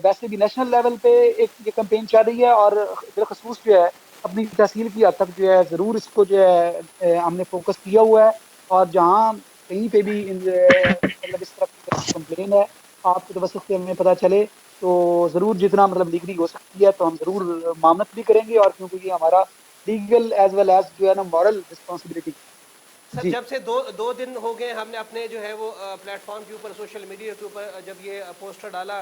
ویسے بھی نیشنل لیول پہ ایک یہ کمپین چل رہی ہے، اور بالخصوص جو ہے اپنی تحصیل کی حد تک جو ہے ضرور اس کو جو ہے ہم نے فوکس کیا ہوا ہے. اور جہاں کہیں پہ بھی مطلب اس طرح کی کمپلین ہے آپ کی توسط سے ہمیں پتہ چلے تو ضرور جتنا مطلب لیگلی ہو سکتی ہے تو ہم ضرور معاملت بھی کریں گے، اور کیونکہ یہ ہمارا لیگل ایز ویل ایز جو ہے نا مورل رسپانسبلٹی. سر جی جب سے دو دن ہو گئے ہم نے اپنے جو ہے وہ پلیٹ فارم کے اوپر سوشل میڈیا کے اوپر جب یہ پوسٹر ڈالا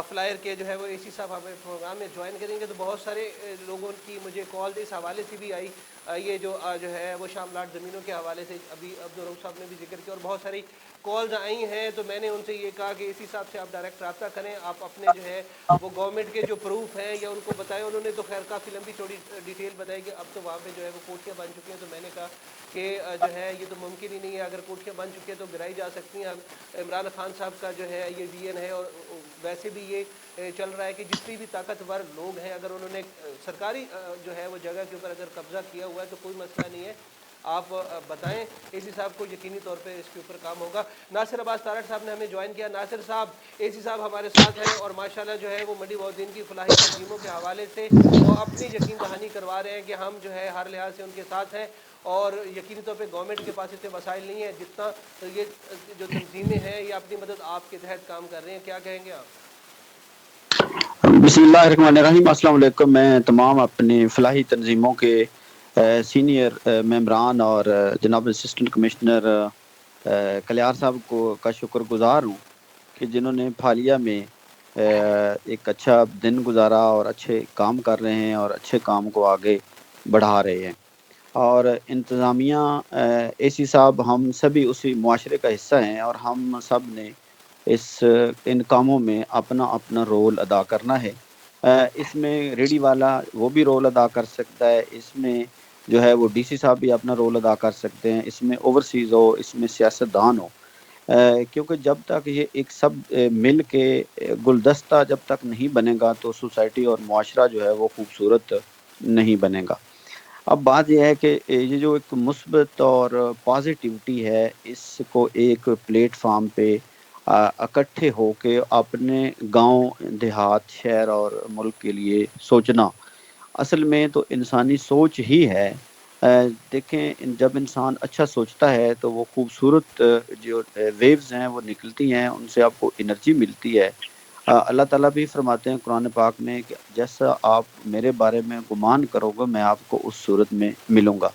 فلائر کے جو ہے وہ اے سی صاحب ہمیں پروگرام میں جوائن کریں گے، تو بہت سارے لوگوں کی مجھے کال اس حوالے سے بھی آئی، یہ جو ہے وہ شاملات زمینوں کے حوالے سے ابھی عبدالرؤف صاحب نے بھی ذکر کیا، اور بہت ساری کالز آئی ہیں. تو میں نے ان سے یہ کہا کہ اسی حساب سے آپ ڈائریکٹ رابطہ کریں، آپ اپنے جو ہے وہ گورنمنٹ کے جو پروف ہیں یا ان کو بتائیں. انہوں نے تو خیر کافی لمبی چوڑی ڈیٹیل بتائی کہ اب تو وہاں پہ جو ہے وہ کوٹیاں بن چکی ہیں. تو میں نے کہا کہ جو ہے یہ تو ممکن ہی نہیں ہے، اگر کوٹیاں بن چکی ہیں تو گرائی جا سکتی ہیں. عمران خان صاحب کا جو ہے یہ وی این ہے، اور ویسے بھی یہ چل رہا ہے کہ جتنی بھی طاقتور لوگ ہیں اگر انہوں نے سرکاری جو ہے وہ جگہ کے اوپر اگر قبضہ کیا ہوا ہے تو کوئی مسئلہ نہیں ہے، آپ بتائیں. اے سی صاحب کو یقینی طور پہ اس کے اوپر کام ہوگا. ناصر عباس تارڑ صاحب نے ہمیں جوائن کیا. ناصر صاحب، اے سی صاحب ہمارے ساتھ ہیں، اور ماشاءاللہ جو ہے وہ منڈی بہاؤدین کی فلاحی تنظیموں کے حوالے سے وہ اپنی یقین دہانی کروا رہے ہیں کہ ہم جو ہے ہر لحاظ سے ان کے ساتھ ہیں، اور یقینی طور پہ گورنمنٹ کے پاس اتنے وسائل نہیں ہیں جتنا یہ جو تنظیمیں ہیں یہ اپنی مدد آپ کے تحت کام کر رہے ہیں. کیا کہیں گے آپ؟ بسم اللہ الرحمن الرحیم. السلام علیکم. میں تمام اپنی فلاحی تنظیموں کے سینئر ممبران اور جناب اسسٹنٹ کمشنر کلیار صاحب کا شکر گزار ہوں کہ جنہوں نے پھالیہ میں ایک اچھا دن گزارا اور اچھے کام کر رہے ہیں اور اچھے کام کو آگے بڑھا رہے ہیں. اور انتظامیہ اے سی صاحب ہم سبھی اسی معاشرے کا حصہ ہیں، اور ہم سب نے ان کاموں میں اپنا اپنا رول ادا کرنا ہے. اس میں ریڈی والا وہ بھی رول ادا کر سکتا ہے، اس میں جو ہے وہ ڈی سی صاحب بھی اپنا رول ادا کر سکتے ہیں، اس میں اوورسیز ہو، اس میں سیاستدان ہو، کیونکہ جب تک یہ ایک سب مل کے گلدستہ جب تک نہیں بنے گا تو سوسائٹی اور معاشرہ جو ہے وہ خوبصورت نہیں بنے گا. اب بات یہ ہے کہ یہ جو ایک مثبت اور پازیٹیوٹی ہے، اس کو ایک پلیٹ فارم پہ اکٹھے ہو کے اپنے گاؤں، دیہات، شہر اور ملک کے لیے سوچنا، اصل میں تو انسانی سوچ ہی ہے دیکھیں جب انسان اچھا سوچتا ہے تو وہ خوبصورت جو ویوز ہیں وہ نکلتی ہیں، ان سے آپ کو انرجی ملتی ہے۔ اللہ تعالیٰ بھی فرماتے ہیں قرآن پاک میں کہ جیسا آپ میرے بارے میں گمان کرو گے میں آپ کو اس صورت میں ملوں گا۔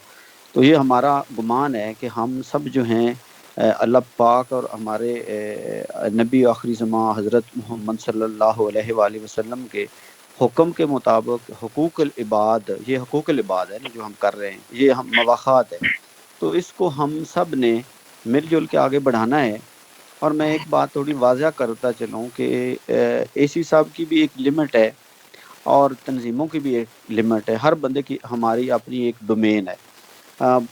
تو یہ ہمارا گمان ہے کہ ہم سب جو ہیں اللہ پاک اور ہمارے نبی آخری زمان حضرت محمد صلی اللہ علیہ وآلہ وسلم کے حکم کے مطابق حقوق العباد، یہ حقوق العباد ہے نا جو ہم کر رہے ہیں، یہ ہم مواخات ہے، تو اس کو ہم سب نے مل جل کے آگے بڑھانا ہے۔ اور میں ایک بات تھوڑی واضح کرتا چلوں کہ اے سی صاحب کی بھی ایک لمٹ ہے اور تنظیموں کی بھی ایک لمٹ ہے، ہر بندے کی ہماری اپنی ایک ڈومین ہے۔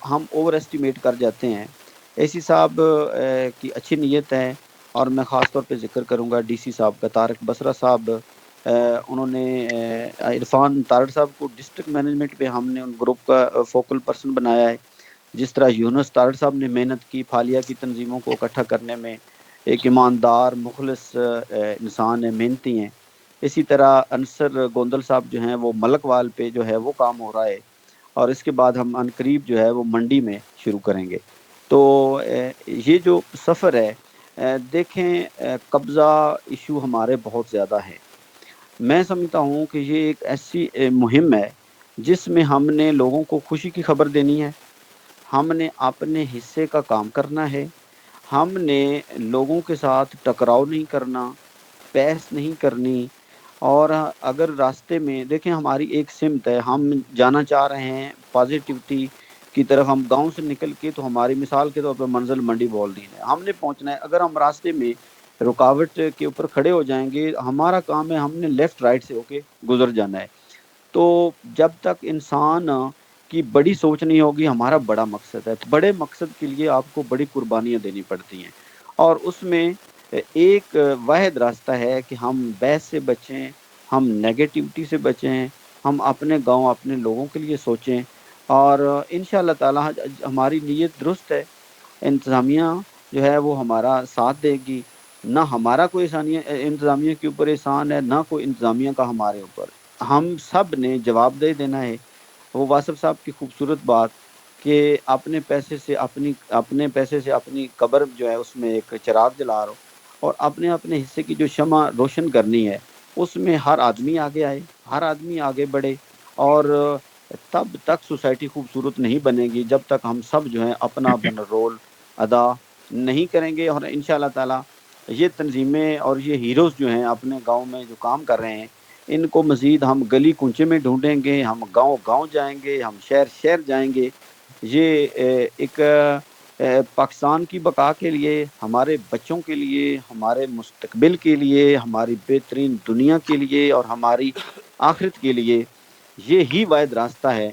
ہم اوور ایسٹیمیٹ کر جاتے ہیں۔ اے سی صاحب کی اچھی نیت ہے، اور میں خاص طور پہ ذکر کروں گا ڈی سی صاحب کا، طارق بصرہ صاحب، انہوں نے عرفان طارق صاحب کو ڈسٹرکٹ مینجمنٹ پہ ہم نے ان گروپ کا فوکل پرسن بنایا ہے، جس طرح یونس طارق صاحب نے محنت کی پھالیہ کی تنظیموں کو اکٹھا کرنے میں، ایک ایماندار مخلص انسان ہے، محنتی ہیں۔ اسی طرح انصر گوندل صاحب جو ہیں وہ ملک وال پہ جو ہے وہ کام ہو رہا ہے، اور اس کے بعد ہم ان قریب جو ہے وہ منڈی میں شروع کریں گے۔ تو یہ جو سفر ہے، دیکھیں قبضہ ایشو ہمارے بہت زیادہ ہے۔ میں سمجھتا ہوں کہ یہ ایک ایسی مہم ہے جس میں ہم نے لوگوں کو خوشی کی خبر دینی ہے، ہم نے اپنے حصے کا کام کرنا ہے، ہم نے لوگوں کے ساتھ ٹکراؤ نہیں کرنا، بحث نہیں کرنی۔ اور اگر راستے میں دیکھیں ہماری ایک سمت ہے، ہم جانا چاہ رہے ہیں پازیٹیوٹی کی طرف، ہم گاؤں سے نکل کے تو ہماری مثال کے طور پہ منزل منڈی بولدین ہے، ہم نے پہنچنا ہے۔ اگر ہم راستے میں رکاوٹ کے اوپر کھڑے ہو جائیں گے، ہمارا کام ہے ہم نے لیفٹ رائٹ سے ہو کے گزر جانا ہے۔ تو جب تک انسان کی بڑی سوچ نہیں ہوگی، ہمارا بڑا مقصد ہے، بڑے مقصد کے لیے آپ کو بڑی قربانیاں دینی پڑتی ہیں، اور اس میں ایک واحد راستہ ہے کہ ہم بحث سے بچیں، ہم نیگیٹیوٹی سے بچیں، ہم اپنے گاؤں اپنے لوگوں کے لیے سوچیں، اور انشاءاللہ تعالی ہماری نیت درست ہے، انتظامیہ جو ہے وہ ہمارا ساتھ دے گی، نہ ہمارا کوئی انتظامیہ کے اوپر احسان ہے، نہ کوئی انتظامیہ کا ہمارے اوپر، ہم سب نے جواب دے دینا ہے۔ وہ واصف صاحب کی خوبصورت بات کہ اپنے پیسے سے اپنی قبر جو ہے اس میں ایک چراغ جلا رہو، اور اپنے اپنے حصے کی جو شمع روشن کرنی ہے اس میں ہر آدمی آگے آئے، ہر آدمی آگے بڑھے، اور تب تک سوسائٹی خوبصورت نہیں بنے گی جب تک ہم سب جو ہیں اپنا اپنا رول ادا نہیں کریں گے۔ اور انشاءاللہ تعالی یہ تنظیمیں اور یہ ہیروز جو ہیں اپنے گاؤں میں جو کام کر رہے ہیں، ان کو مزید ہم گلی کوچے میں ڈھونڈیں گے، ہم گاؤں گاؤں جائیں گے، ہم شہر شہر جائیں گے۔ یہ ایک پاکستان کی بقا کے لیے، ہمارے بچوں کے لیے، ہمارے مستقبل کے لیے، ہماری بہترین دنیا کے لیے اور ہماری آخرت کے لیے یہ ہی واحد راستہ ہے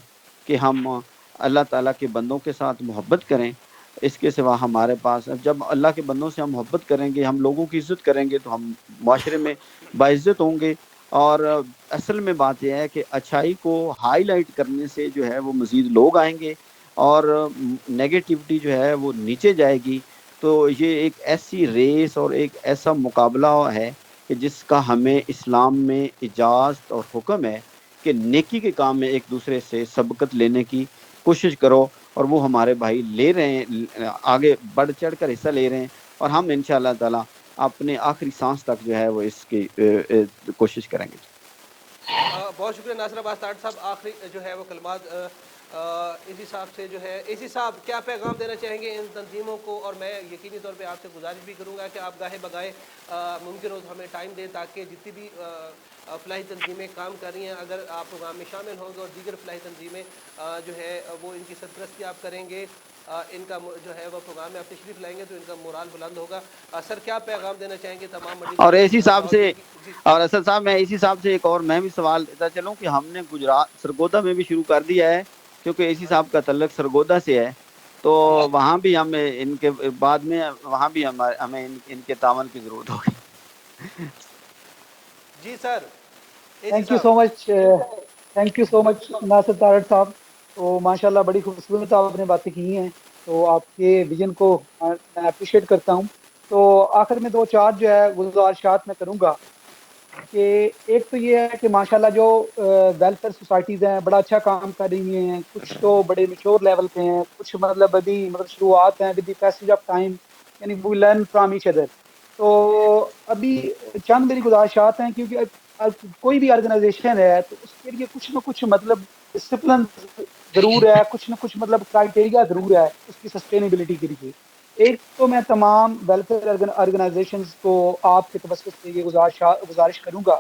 کہ ہم اللہ تعالیٰ کے بندوں کے ساتھ محبت کریں۔ اس کے سوا ہمارے پاس، جب اللہ کے بندوں سے ہم محبت کریں گے، ہم لوگوں کی عزت کریں گے، تو ہم معاشرے میں باعزت ہوں گے۔ اور اصل میں بات یہ ہے کہ اچھائی کو ہائی لائٹ کرنے سے جو ہے وہ مزید لوگ آئیں گے، اور نیگیٹیوٹی جو ہے وہ نیچے جائے گی۔ تو یہ ایک ایسی ریس اور ایک ایسا مقابلہ ہے کہ جس کا ہمیں اسلام میں اجازت اور حکم ہے کہ نیکی کے کام میں ایک دوسرے سے سبقت لینے کی کوشش کرو، اور وہ ہمارے بھائی لے رہے ہیں، آگے بڑھ چڑھ کر حصہ لے رہے ہیں، اور ہم انشاءاللہ تعالی اپنے آخری سانس تک جو ہے وہ اس کی کوشش کریں گے۔ بہت شکریہ ناصر عباس طاہر صاحب، آخری جو ہے وہ کلمات اسی صاحب سے جو ہے، اسی صاحب کیا پیغام دینا چاہیں گے ان تنظیموں کو؟ اور میں یقینی طور پہ آپ سے گزارش بھی کروں گا کہ آپ گاہے بگاہے ممکن ہو تو ہمیں ٹائم دیں، تاکہ جتنی بھی فلاحی تنظیمیں کام کر رہی ہیں، اگر آپ پروگرام میں شامل ہوں گے اور دیگر فلاحی تنظیمیں جو ہے وہ ان کی سرپرستی آپ کریں گے، ان کا جو ہے وہ پروگرام میں آپ تشریف لائیں گے تو ان کا مورال بلند ہوگا۔ سر کیا پیغام دینا چاہیں گے تمام منڈی اور والوں اسی صاحب سے، جی اور اسد صاحب میں اسی صاحب سے ایک اور میں بھی سوال دیتا چلوں کہ ہم نے گجرات سرگودا میں بھی شروع کر دیا ہے، کیونکہ اسی صاحب کا تعلق سرگودا سے ہے، تو وہاں بھی ہم ان کے بعد میں وہاں بھی ہمیں ان کے تعاون کی ضرورت ہوگی۔ جی سر، اے تھینک یو صاحب۔ سو مچ، تھینک یو سو مچ ناصر طارق صاحب۔ تو ماشاءاللہ بڑی خوبصورت آپ نے باتیں کی ہیں، تو آپ کے ویژن کو میں اپریشیٹ کرتا ہوں۔ تو آخر میں دو چار جو ہے گزارشات میں کروں گا کہ ایک تو یہ ہے کہ ماشاءاللہ جو ویلفیئر سوسائٹیز ہیں بڑا اچھا کام کر رہی ہیں، کچھ تو بڑے میچور لیول پہ ہیں، کچھ مطلب ابھی مطلب شروعات ہیں، with the passage of time یعنی we learn from each other. تو ابھی چند میری گزارشات ہیں، کیونکہ کوئی بھی آرگنائزیشن ہے تو اس کے لیے کچھ نہ کچھ مطلب ڈسپلن ضرور ہے، کچھ نہ کچھ مطلب کرائٹیریا ضرور ہے اس کی سسٹینیبلٹی کے لیے. ایک تو میں تمام ویلفیئر آرگنائزیشنز کو آپ کے توسط سے یہ گزارش کروں گا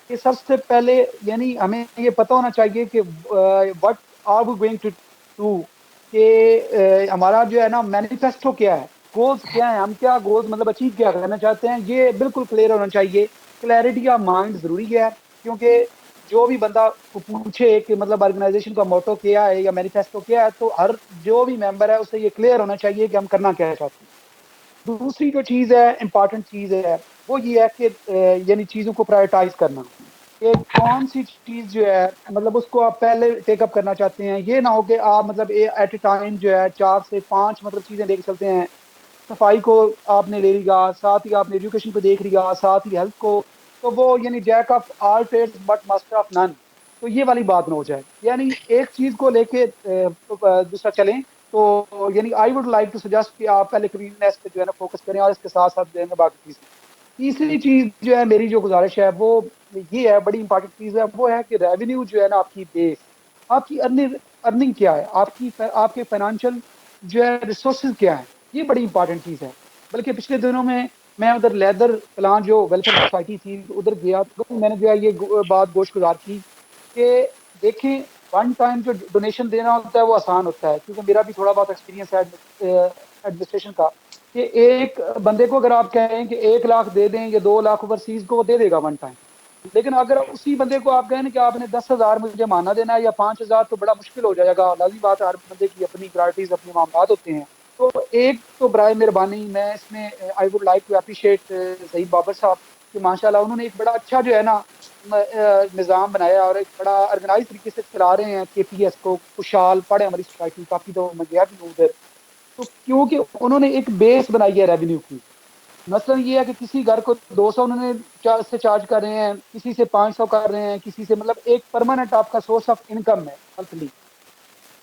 کہ سب سے پہلے یعنی ہمیں یہ پتہ ہونا چاہیے کہ what are we going to do, کہ ہمارا جو ہے نا مینیفیسٹو کیا ہے، گولز کیا ہیں، ہم کیا گولز مطلب اچیو کیا کرنا چاہتے ہیں، یہ بالکل کلیئر ہونا چاہیے. کلیئرٹی آف مائنڈ ضروری ہے، کیونکہ جو بھی بندہ کو پوچھے کہ مطلب آرگنائزیشن کا موٹو کیا ہے یا مینیفیسٹو کیا ہے، تو ہر جو بھی ممبر ہے اسے یہ کلیئر ہونا چاہیے کہ ہم کرنا کیا چاہتے ہیں. دوسری جو چیز ہے، امپارٹنٹ چیز ہے، وہ یہ ہے کہ یعنی چیزوں کو پرائرٹائز کرنا، کہ کون سی چیز جو ہے مطلب اس کو آپ پہلے ٹیک اپ کرنا چاہتے ہیں. یہ نہ ہو کہ آپ مطلب ایٹ اے ٹائم جو ہے 4 سے 5 مطلب چیزیں لے کے چلتے ہیں. صفائی کو آپ نے لے لیا، ساتھ ہی آپ نے ایجوکیشن کو دیکھ لیا، ساتھ ہی ہیلتھ کو، تو وہ یعنی Jack of all trades but master of none. تو یہ والی بات نہ ہو جائے، یعنی ایک چیز کو لے کے دوسرا چلیں. تو یعنی I would like to suggest کہ آپ پہلے کلیننس پہ جو ہے نا فوکس کریں، اور اس کے ساتھ ساتھ جو ہے نا باقی چیزیں. تیسری چیز جو ہے میری جو گزارش ہے وہ یہ ہے، بڑی امپارٹنٹ چیز ہے، وہ ہے کہ ریونیو جو ہے نا آپ کی بیس، آپ کی ارننگ کیا ہے، آپ کے فائنانشیل جو ہے ریسورسز کیا ہے، یہ بڑی امپارٹنٹ چیز ہے. بلکہ پچھلے دنوں میں ادھر لیدر پلان جو ویلفیئر سوسائٹی تھی ادھر گیا تو میں نے جو ہے یہ بات گوش گزار کی کہ دیکھیں ون ٹائم جو ڈونیشن دینا ہوتا ہے وہ آسان ہوتا ہے، کیونکہ میرا بھی تھوڑا بہت ایکسپیرینس ہے ایڈمنسٹریشن کا، کہ ایک بندے کو اگر آپ کہیں کہ 1 لاکھ دے دیں یا 2 لاکھ اوورسیز کو، وہ دے دے گا ون ٹائم. لیکن اگر اسی بندے کو آپ کہیں کہ آپ نے 10,000 مجھے مانا دینا ہے یا 5,000، تو بڑا مشکل ہو جائے گا. لازمی بات ہے، ہر بندے کی اپنی پرائرٹیز، اپنے معاملات ہوتے ہیں. تو ایک تو برائے مہربانی میں اس میں I would like to appreciate Zaheer Babar صاحب کہ ماشاءاللہ انہوں نے ایک بڑا اچھا جو ہے نا نظام بنایا اور ایک بڑا آرگنائز طریقے سے چلا رہے ہیں کے پی ایس کو. خوشحال پڑھے ہماری سوسائٹی کافی، تو میں گیا بھی ہوں ادھر. تو کیونکہ انہوں نے ایک بیس بنائی ہے ریونیو کی. مثلا یہ ہے کہ کسی گھر کو 200 انہوں نے سے چارج کر رہے ہیں، کسی سے 500 کر رہے ہیں، کسی سے مطلب ایک پرماننٹ آپ کا سورس آف انکم ہے منتھلی.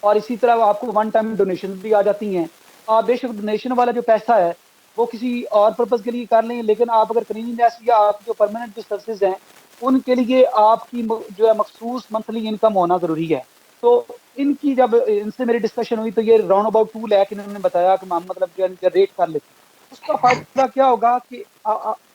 اور اسی طرح آپ کو ون ٹائم ڈونیشن بھی آ جاتی ہیں. آپ بے شک ڈونیشن والا جو پیسہ ہے وہ کسی اور پرپز کے لیے کر لیں، لیکن آپ اگر کلیننس یا آپ جو پرماننٹ جو سروسز ہیں ان کے لیے آپ کی جو ہے مخصوص منتھلی انکم ہونا ضروری ہے. تو ان کی جب ان سے میری ڈسکشن ہوئی تو یہ راؤنڈ اباؤٹ 2 لاکھ انہوں نے بتایا کہ ہم مطلب جو جنریٹ کر لیتے ہیں. اس کا فائدہ کیا ہوگا کہ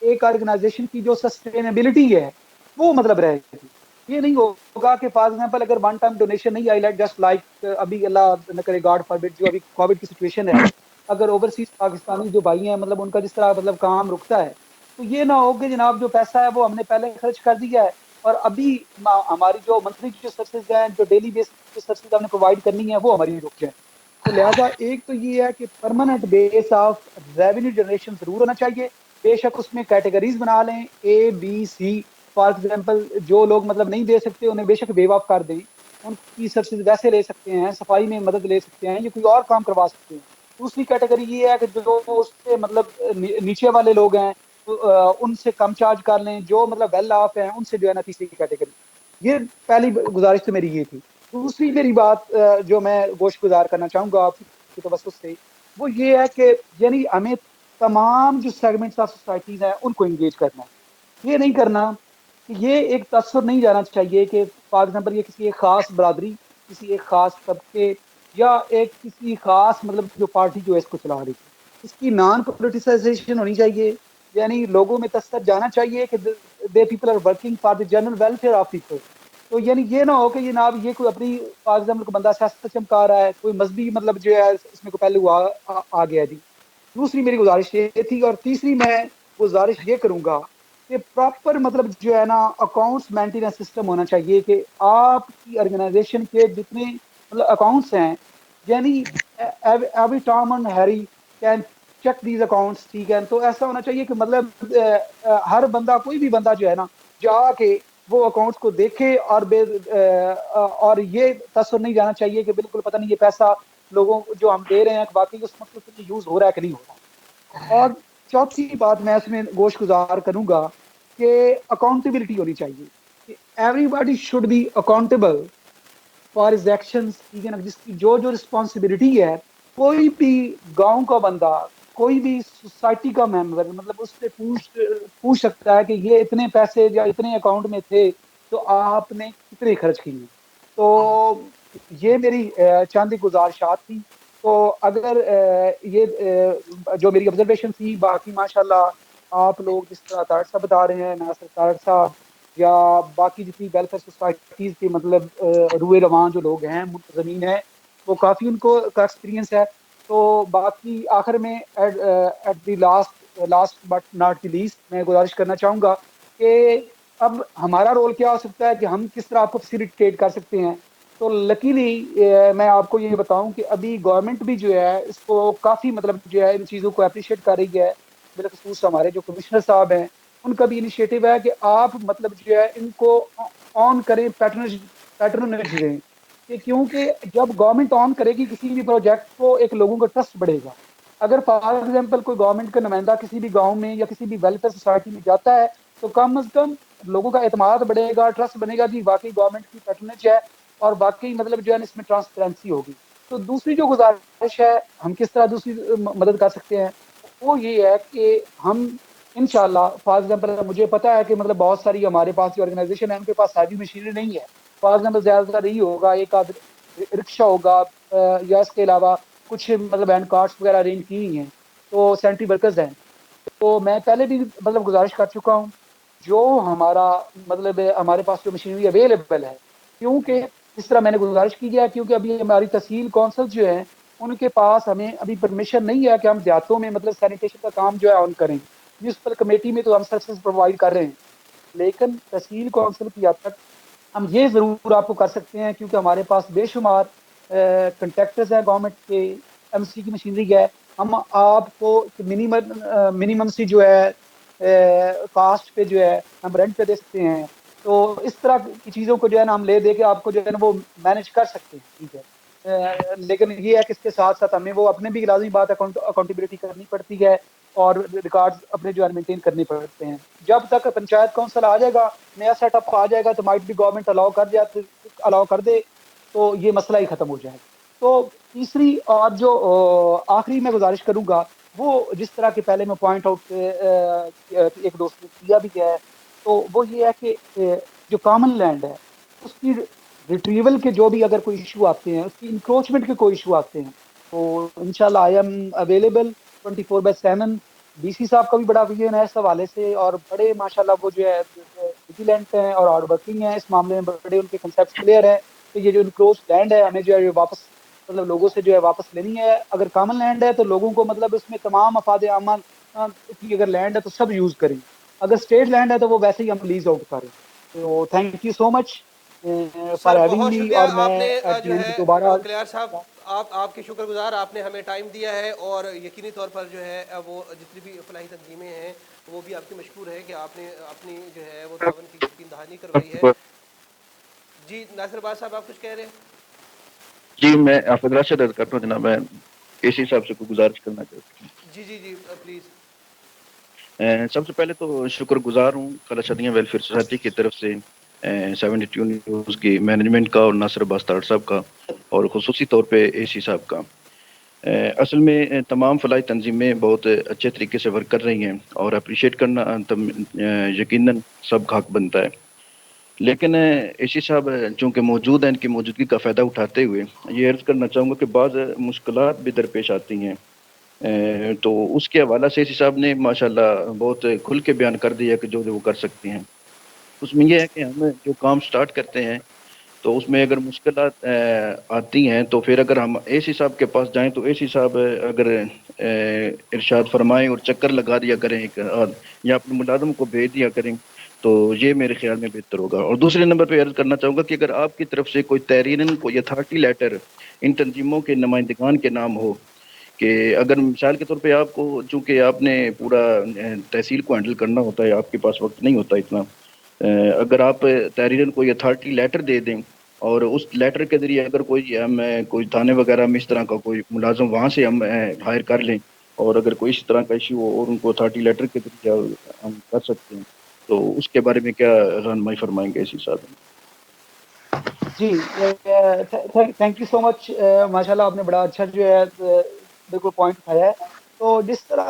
ایک آرگنائزیشن کی جو سسٹینیبلٹی ہے وہ مطلب رہے گی. یہ نہیں ہوگا کہ فار ایگزامپل اگر ون ٹائم ڈونیشن نہیں آئی، لائک جسٹ لائک ابھی اللہ نہ کرے گاڈ فاربڈ جو ابھی کووڈ کی سچویشن ہے، اگر اوورسیز پاکستانی جو بھائی ہیں مطلب ان کا جس طرح مطلب کام رکتا ہے، تو یہ نہ ہو کہ جناب جو پیسہ ہے وہ ہم نے پہلے خرچ کر دیا ہے اور ابھی ہماری جو منتھلی جو سروسز ہیں، جو ڈیلی بیس جو سروسز ہم نے پرووائڈ کرنی ہے، وہ ہماری رک جائیں. تو لہٰذا ایک تو یہ ہے کہ permanent base of revenue generation ضرور ہونا چاہیے. بے شک اس میں کیٹیگریز بنا لیں اے بی سی. فار ایگزامپل جو لوگ مطلب نہیں دے سکتے انہیں بے شک ویو آف کر دیں، ان کی سروسز ویسے لے سکتے ہیں، صفائی میں مدد لے سکتے ہیں یا کوئی اور کام کروا سکتے ہیں. دوسری کیٹیگری یہ ہے کہ جو اس سے مطلب نیچے والے لوگ ہیں ان سے کم چارج کر لیں، جو مطلب ویل آف ہیں ان سے جو ہے نا تیسری کیٹیگری. یہ پہلی گزارش تو میری یہ تھی. دوسری میری بات جو میں گوشت گزار کرنا چاہوں گا آپ کی توسط سے، وہ یہ ہے کہ یعنی ہمیں تمام جو سیگمنٹس آف سوسائٹیز ہیں ان کو انگیج کرنا ہے. یہ نہیں کرنا کہ یہ ایک تصور نہیں جانا چاہیے کہ فار ایگزامپل یہ کسی ایک خاص برادری، کسی ایک خاص طبقے یا ایک کسی خاص مطلب جو پارٹی جو ہے اس کو چلا رہی ہے. اس کی نان پولیٹیسائزیشن ہونی چاہیے، یعنی لوگوں میں تصور جانا چاہیے کہ they people are working for the general welfare of people. تو یعنی یہ نہ ہو کہ جناب یہ کوئی اپنی فار ایگزامپل کو بندہ سیاست چمکا رہا ہے، کوئی مذہبی مطلب جو ہے اس میں کو پہلے آ گیا جی. دوسری میری گزارش یہ تھی. اور تیسری میں گزارش یہ کروں گا کہ پراپر مطلب جو ہے نا اکاؤنٹس مینٹیننس سسٹم ہونا چاہیے، کہ آپ کی آرگنائزیشن کے جتنے مطلب اکاؤنٹس ہیں، یعنی every Tom and Harry Kane check these accounts. ٹھیک ہے، تو ایسا ہونا چاہیے کہ مطلب ہر بندہ، کوئی بھی بندہ جو ہے نا جا کے وہ اکاؤنٹس کو دیکھے اور یہ تصور نہیں جانا چاہیے کہ بالکل پتہ نہیں یہ پیسہ لوگوں جو ہم دے رہے ہیں باقی اس مقصد سے یوز ہو رہا ہے کہ نہیں ہو رہا. اور چوتھی بات میں اس میں گوش گزار کروں گا کہ اکاؤنٹیبلٹی ہونی چاہیے، کہ every body should be accountable for his actions, ٹھیک ہے نا، جس کی جو رسپانسبلٹی ہے، کوئی بھی گاؤں کا بندہ، کوئی بھی سوسائٹی کا ممبر مطلب اس سے پوچھ سکتا ہے کہ یہ اتنے پیسے یا اتنے اکاؤنٹ میں تھے تو آپ نے کتنے خرچ کیے. تو یہ میری چند گزارشات تھی. تو اگر یہ جو میری آبزرویشن تھی، باقی ماشاءاللہ آپ لوگ جس طرح طارق صاحب بتا رہے ہیں، ناصر طارق صاحب یا باقی جتنی ویلفیئر سوسائٹیز کے مطلب روئے رواں جو لوگ ہیں، منتظمین ہیں، وہ کافی ان کو کا ایکسپیرینس ہے. تو باقی آخر میں at the last but not the least میں گزارش کرنا چاہوں گا کہ اب ہمارا رول کیا ہو سکتا ہے کہ ہم کس طرح آپ کو فیسیلیٹیٹ کر سکتے ہیں. تو لکیلی میں آپ کو یہ بتاؤں کہ ابھی گورنمنٹ بھی جو ہے اس کو کافی مطلب جو ہے ان چیزوں کو اپریشیٹ کر رہی ہے. بالخصوص ہمارے جو کمشنر صاحب ہیں ان کا بھی انیشیٹو ہے کہ آپ مطلب جو ہے ان کو آن کریں، پیٹرنیج دیں، کہ کیونکہ جب گورنمنٹ آن کرے گی کسی بھی پروجیکٹ کو ایک لوگوں کا ٹرسٹ بڑھے گا. اگر فار ایگزامپل کوئی گورنمنٹ کا نمائندہ کسی بھی گاؤں میں یا کسی بھی ویلفیئر سوسائٹی میں جاتا ہے تو کم از کم لوگوں کا اعتماد بڑھے گا، ٹرسٹ بنے گا کہ واقعی گورنمنٹ کی پیٹرنیج ہے اور واقعی مطلب جو ہے اس میں ٹرانسپیرنسی ہوگی. تو دوسری جو گزارش ہے، ہم کس طرح دوسری مدد کر سکتے ہیں، وہ یہ ہے کہ ہم انشاءاللہ فار ایگزامپل مجھے پتا ہے کہ مطلب بہت ساری ہمارے پاس جو آرگنائزیشن ہے ان کے پاس ہیوی مشینری نہیں ہے. فار ایگزامپل زیادہ تر یہی ہوگا ایک آدھ رکشا ہوگا یا اس کے علاوہ کچھ مطلب ہینڈ کارٹس وغیرہ ارینج کی ہوئی ہیں، تو سینٹری ورکرز ہیں. تو میں پہلے بھی مطلب گزارش کر چکا ہوں، جو ہمارا مطلب ہمارے پاس جو مشینری اویلیبل ہے، کیونکہ اس طرح میں نے گزارش کی ہے کیونکہ ابھی ہماری تحصیل کونسل جو ہیں ان کے پاس ہمیں ابھی پرمیشن نہیں ہے کہ ہم دیہاتوں میں مطلب سینیٹیشن کا کام جو ہے آن کریں. میونسپل کمیٹی میں تو ہم سروسز پرووائڈ کر رہے ہیں، لیکن تحصیل کونسل کی حد تک ہم یہ ضرور آپ کو کر سکتے ہیں کیونکہ ہمارے پاس بے شمار کنٹریکٹرز ہیں گورنمنٹ کے، ایم سی کی مشینری ہے. ہم آپ کو منیمم سی جو ہے کاسٹ پہ جو ہے ہم رینٹ پہ دے سکتے ہیں. تو اس طرح کی چیزوں کو جو ہے نا ہم لے دے کے آپ کو جو ہے نا وہ مینج کر سکتے ہیں، ٹھیک ہے. لیکن یہ ہے کہ اس کے ساتھ ساتھ ہمیں وہ اپنے بھی لازمی بات اکاؤنٹیبلٹی کرنی پڑتی ہے اور ریکارڈ اپنے جو ہے مینٹین کرنے پڑتے ہیں. جب تک پنچایت کونسل آ جائے گا، نیا سیٹ اپ آ جائے گا تو مائٹ بھی گورنمنٹ الاؤ کر دے تو یہ مسئلہ ہی ختم ہو جائے گا. تو تیسری اور جو آخری میں گزارش کروں گا وہ جس طرح کے پہلے میں پوائنٹ آؤٹ ایک دوست نے کیا بھی ہے، تو وہ یہ ہے کہ جو کامن لینڈ ہے اس کی ریٹریول کے جو بھی اگر کوئی ایشو آتے ہیں، اس کی انکروچمنٹ کے کوئی ایشو آتے ہیں، تو انشاءاللہ I am available 24/7. D C صاحب کا بھی بڑا ویژن ہے اس حوالے سے اور بڑے ماشاءاللہ وہ جو ہے ویجیلنٹ ہیں اور ہارڈ ورکنگ ہیں اس معاملے میں، بڑے ان کے کنسیپٹس کلیئر ہیں کہ یہ جو انکروچ لینڈ ہے ہمیں جو ہے واپس مطلب لوگوں سے جو ہے واپس لینی ہے. اگر کامن لینڈ ہے تو لوگوں کو مطلب اس میں تمام افاد عامہ کی اگر لینڈ ہے تو سب یوز کریں، اگر اسٹیٹ لینڈ ہے تو وہ ویسے ہی ہم لیز آؤٹ کریں. تو thank you so much for sir having بہت می. شکریہ، اور میں آپ نے ایٹ دی جو اینڈ ہے دوبارہ کلیار صاحب، آپ کے شکر گزار، آپ نے ہمیں ٹائم دیا ہے اور یقینی طور پر جو ہے وہ جتنی بھی فلاحی تنظیمیں ہیں وہ بھی آپ کی مشکور ہے کہ آپ نے اپنی جو ہے وہ تعاون کی یقین دہانی کروائی ہے. جی ناصر باز صاحب آپ کچھ کہہ رہے ہیں؟ جی میں آفد راشد عرض کرتا ہوں جناب، میں اے سی صاحب سے کوئی گزارش کرنا چاہتا جی جی جی پلیز. ہوں. سب سے پہلے تو شکر گزار ہوں خلا شدیاں ویلفیئر سوسائٹی کی طرف سے 72 نیوز کی مینجمنٹ کا اور ناصر عباس طارق صاحب کا اور خصوصی طور پہ اے سی صاحب کا. اصل میں تمام فلاحی تنظیمیں بہت اچھے طریقے سے ورک کر رہی ہیں اور اپریشیٹ کرنا یقیناً سب کا حق بنتا ہے. لیکن اے سی صاحب چونکہ موجود ہیں، ان کی موجودگی کا فائدہ اٹھاتے ہوئے یہ عرض کرنا چاہوں گا کہ بعض مشکلات بھی درپیش آتی ہیں. تو اس کے حوالہ سے اے سی صاحب نے ماشاءاللہ بہت کھل کے بیان کر دیا کہ جو وہ کر سکتے ہیں. اس میں یہ ہے کہ ہم جو کام سٹارٹ کرتے ہیں تو اس میں اگر مشکلات آتی ہیں تو پھر اگر ہم اے سی صاحب کے پاس جائیں تو اے سی صاحب اگر ارشاد فرمائیں اور چکر لگا دیا کریں یا اپنے ملازم کو بھیج دیا کریں تو یہ میرے خیال میں بہتر ہوگا. اور دوسرے نمبر پہ عرض کرنا چاہوں گا کہ اگر آپ کی طرف سے کوئی تحریراً کوئی اتھارٹی لیٹر ان تنظیموں کے نمائندگان کے نام ہو، کہ اگر مثال کے طور پہ آپ کو چونکہ آپ نے پورا تحصیل کو ہینڈل کرنا ہوتا ہے، آپ کے پاس وقت نہیں ہوتا اتنا، اگر آپ تحریراً کوئی اتھارٹی لیٹر دے دیں اور اس لیٹر کے ذریعے اگر کوئی تھانے وغیرہ میں اس طرح کا کوئی ملازم وہاں سے ہم ہائر کر لیں اور اگر کوئی اس طرح کا ایشو ہو اور ان کو اتھارٹی لیٹر کے ذریعے ہم کر سکتے ہیں تو اس کے بارے میں کیا رہنمائی فرمائیں گے اسی صاحب؟ جی تھینک یو سو مچ. ماشاءاللہ آپ نے بڑا اچھا جو ہے بالکل پوائنٹ اٹھایا ہے. تو جس طرح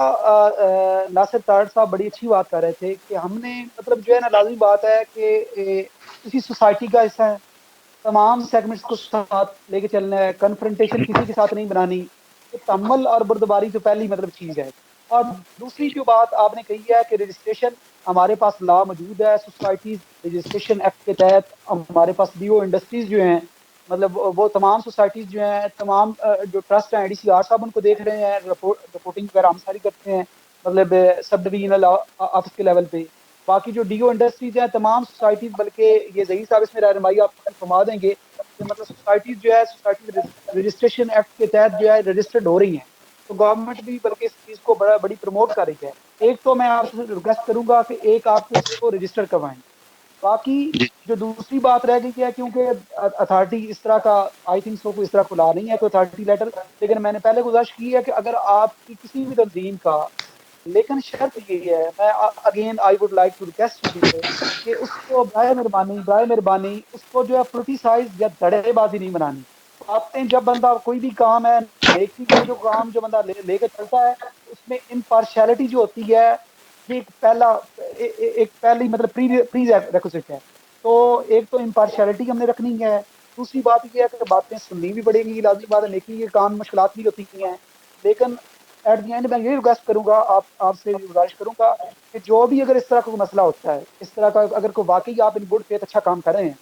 ناصر تارڑ صاحب بڑی اچھی بات کر رہے تھے کہ ہم نے مطلب جو ہے نا لازمی بات ہے کہ کسی سوسائٹی کا حصہ ہے, تمام سیگمنٹس کو ساتھ لے کے چلنا ہے, کنفرنٹیشن کسی کے ساتھ نہیں بنانی. تو تحمل اور بردباری تو پہلی مطلب چیز ہے. اور دوسری جو بات آپ نے کہی ہے کہ رجسٹریشن ہمارے پاس لا موجود ہے سوسائٹیز رجسٹریشن ایکٹ کے تحت. ہمارے پاس ڈیو انڈسٹریز جو ہیں مطلب وہ تمام سوسائٹیز جو ہیں, تمام جو ٹرسٹ ہیں, ADCR صاحب ان کو دیکھ رہے ہیں, رپورٹنگ وغیرہ ہم ساری کرتے ہیں مطلب سب ڈویژنل آفس کے لیول پہ. باقی جو ڈیو انڈسٹریز ہیں تمام سوسائٹیز, بلکہ یہ ظہیر صاحب اس میں رہنمائی آپ کی فرما دیں گے کہ مطلب سوسائٹیز جو ہے سوسائٹیز رجسٹریشن ایکٹ کے تحت جو ہے رجسٹرڈ ہو رہی ہیں. تو گورنمنٹ بھی بلکہ اس چیز کو بڑی پروموٹ کر رہی ہے. ایک تو میں آپ سے ریکویسٹ کروں گا کہ ایک آپ اس کو رجسٹر کروائیں. باقی جو دوسری بات رہ گئی ہے, کیونکہ اتھارٹی اس طرح کا آئی تھنک سو کو اس طرح کھلا نہیں ہے کوئی اتھارٹی لیٹر, لیکن میں نے پہلے گزارش کی ہے کہ اگر آپ کی کسی بھی تنظیم کا, لیکن شرط یہ ہے, میں again I would like to request people کہ اس کو برائے مہربانی اس کو جو ہے پولیٹیسائز یا دڑے بازی نہیں بنانی. آپ نے جب بندہ کوئی بھی کام ہے نیکی کا جو کام جو بندہ لے کے چلتا ہے, اس میں امپارشیلٹی جو ہوتی ہے یہ ایک پہلی مطلب پری ریکوزٹ ہے. تو ایک تو امپارشیلٹی ہم نے رکھنی ہے. دوسری بات یہ ہے کہ باتیں سننی بھی پڑیں گی, لازمی بات ہے, نیکی کے کام مشکلات بھی ہوتی ہیں, لیکن ایٹ دی اینڈ میں یہ ریکویسٹ کروں گا, آپ سے گزارش کروں گا کہ جو بھی اگر اس طرح کا کوئی مسئلہ ہوتا ہے, اس طرح کا اگر کوئی واقعی آپ ان گڈ فیتھ اچھا کام کر رہے ہیں,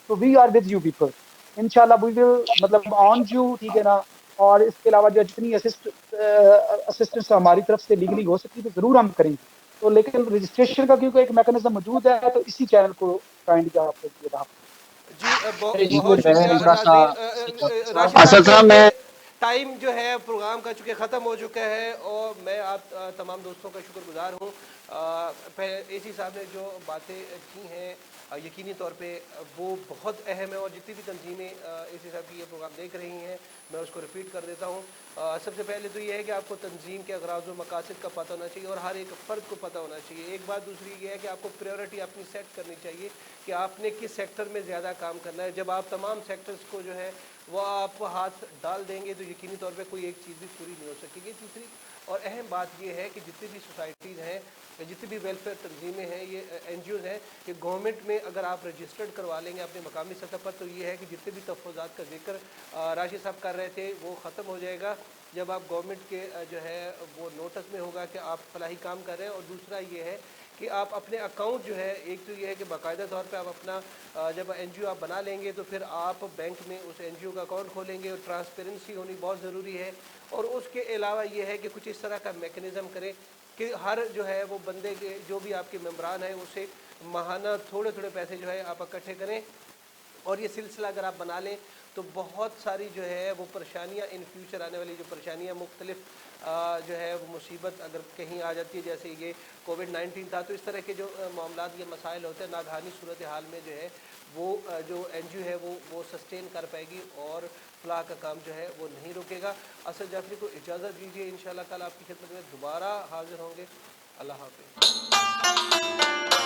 تو we are with you people انشاءاللہ, وی ول مطلب آن یو, ٹھیک ہے نا. اور اس کے علاوہ جو جتنی اسسٹنس ہماری طرف سے لیگلی ہو سکتی تو ضرور ہم کریں گے. تو لیکن رجسٹریشن کا کیونکہ ایک میکانزم موجود ہے, تو اسی چینل کو کائنڈلی آپ کریے گا. جی جی بہت میں شکریہ تھوڑا سا راشد صاحب, اسد صاحب کیونکہ میں ٹائم جو ہے پروگرام کا چونکہ ختم ہو چکا ہے, اور میں آپ تمام دوستوں کا شکر گزار ہوں. AC صاحب نے جو باتیں کی ہیں یقینی طور پہ وہ بہت اہم ہے, اور جتنی بھی تنظیمیں AC صاحب کی یہ پروگرام دیکھ رہی ہیں میں اس کو ریپیٹ کر دیتا ہوں. سب سے پہلے تو یہ ہے کہ آپ کو تنظیم کے اغراض و مقاصد کا پتہ ہونا چاہیے, اور ہر ایک فرد کو پتہ ہونا چاہیے. ایک بات دوسری یہ ہے کہ آپ کو پریورٹی اپنی سیٹ کرنی چاہیے کہ آپ نے کس سیکٹر میں زیادہ کام کرنا ہے. جب آپ تمام سیکٹرز کو جو ہے وہ آپ ہاتھ ڈال دیں گے تو یقینی طور پہ کوئی ایک چیز بھی پوری نہیں ہو سکے گی. تیسری اور اہم بات یہ ہے کہ جتنی بھی سوسائٹیز ہیں, جتنی بھی ویلفیئر تنظیمیں ہیں, یہ NGOز ہیں, کہ گورنمنٹ میں اگر آپ رجسٹرڈ کروا لیں گے اپنے مقامی سطح پر, تو یہ ہے کہ جتنے بھی تحفظات کا ذکر راشد صاحب کر رہے تھے وہ ختم ہو جائے گا جب آپ گورنمنٹ کے جو ہے وہ نوٹس میں ہوگا کہ آپ فلاحی کام کر رہے ہیں. اور دوسرا یہ ہے کہ آپ اپنے اکاؤنٹ جو ہے, ایک تو یہ ہے کہ باقاعدہ طور پہ آپ اپنا جب NGO آپ بنا لیں گے تو پھر آپ بینک میں اس NGO کا اکاؤنٹ کھولیں گے, اور ٹرانسپیرنسی ہونی بہت ضروری ہے. اور اس کے علاوہ یہ ہے کہ کچھ اس طرح کا میکنزم کریں کہ ہر جو ہے وہ بندے کے جو بھی آپ کے ممبران ہیں اسے ماہانہ تھوڑے تھوڑے پیسے جو ہے آپ اکٹھے کریں. اور یہ سلسلہ اگر آپ بنا لیں تو بہت ساری جو ہے وہ پریشانیاں ان فیوچر آنے والی جو پریشانیاں مختلف جو ہے وہ مصیبت اگر کہیں آ جاتی ہے, جیسے یہ COVID-19 تھا, تو اس طرح کے جو معاملات, یہ مسائل ہوتے ہیں, ناگہانی صورتحال میں جو ہے وہ جو NGO ہے وہ سسٹین کر پائے گی, اور فلاح کا کام جو ہے وہ نہیں رکے گا. اسد جعفری کو اجازت دیجیے, انشاءاللہ کل آپ کی خدمت میں دوبارہ حاضر ہوں گے. اللہ حافظ.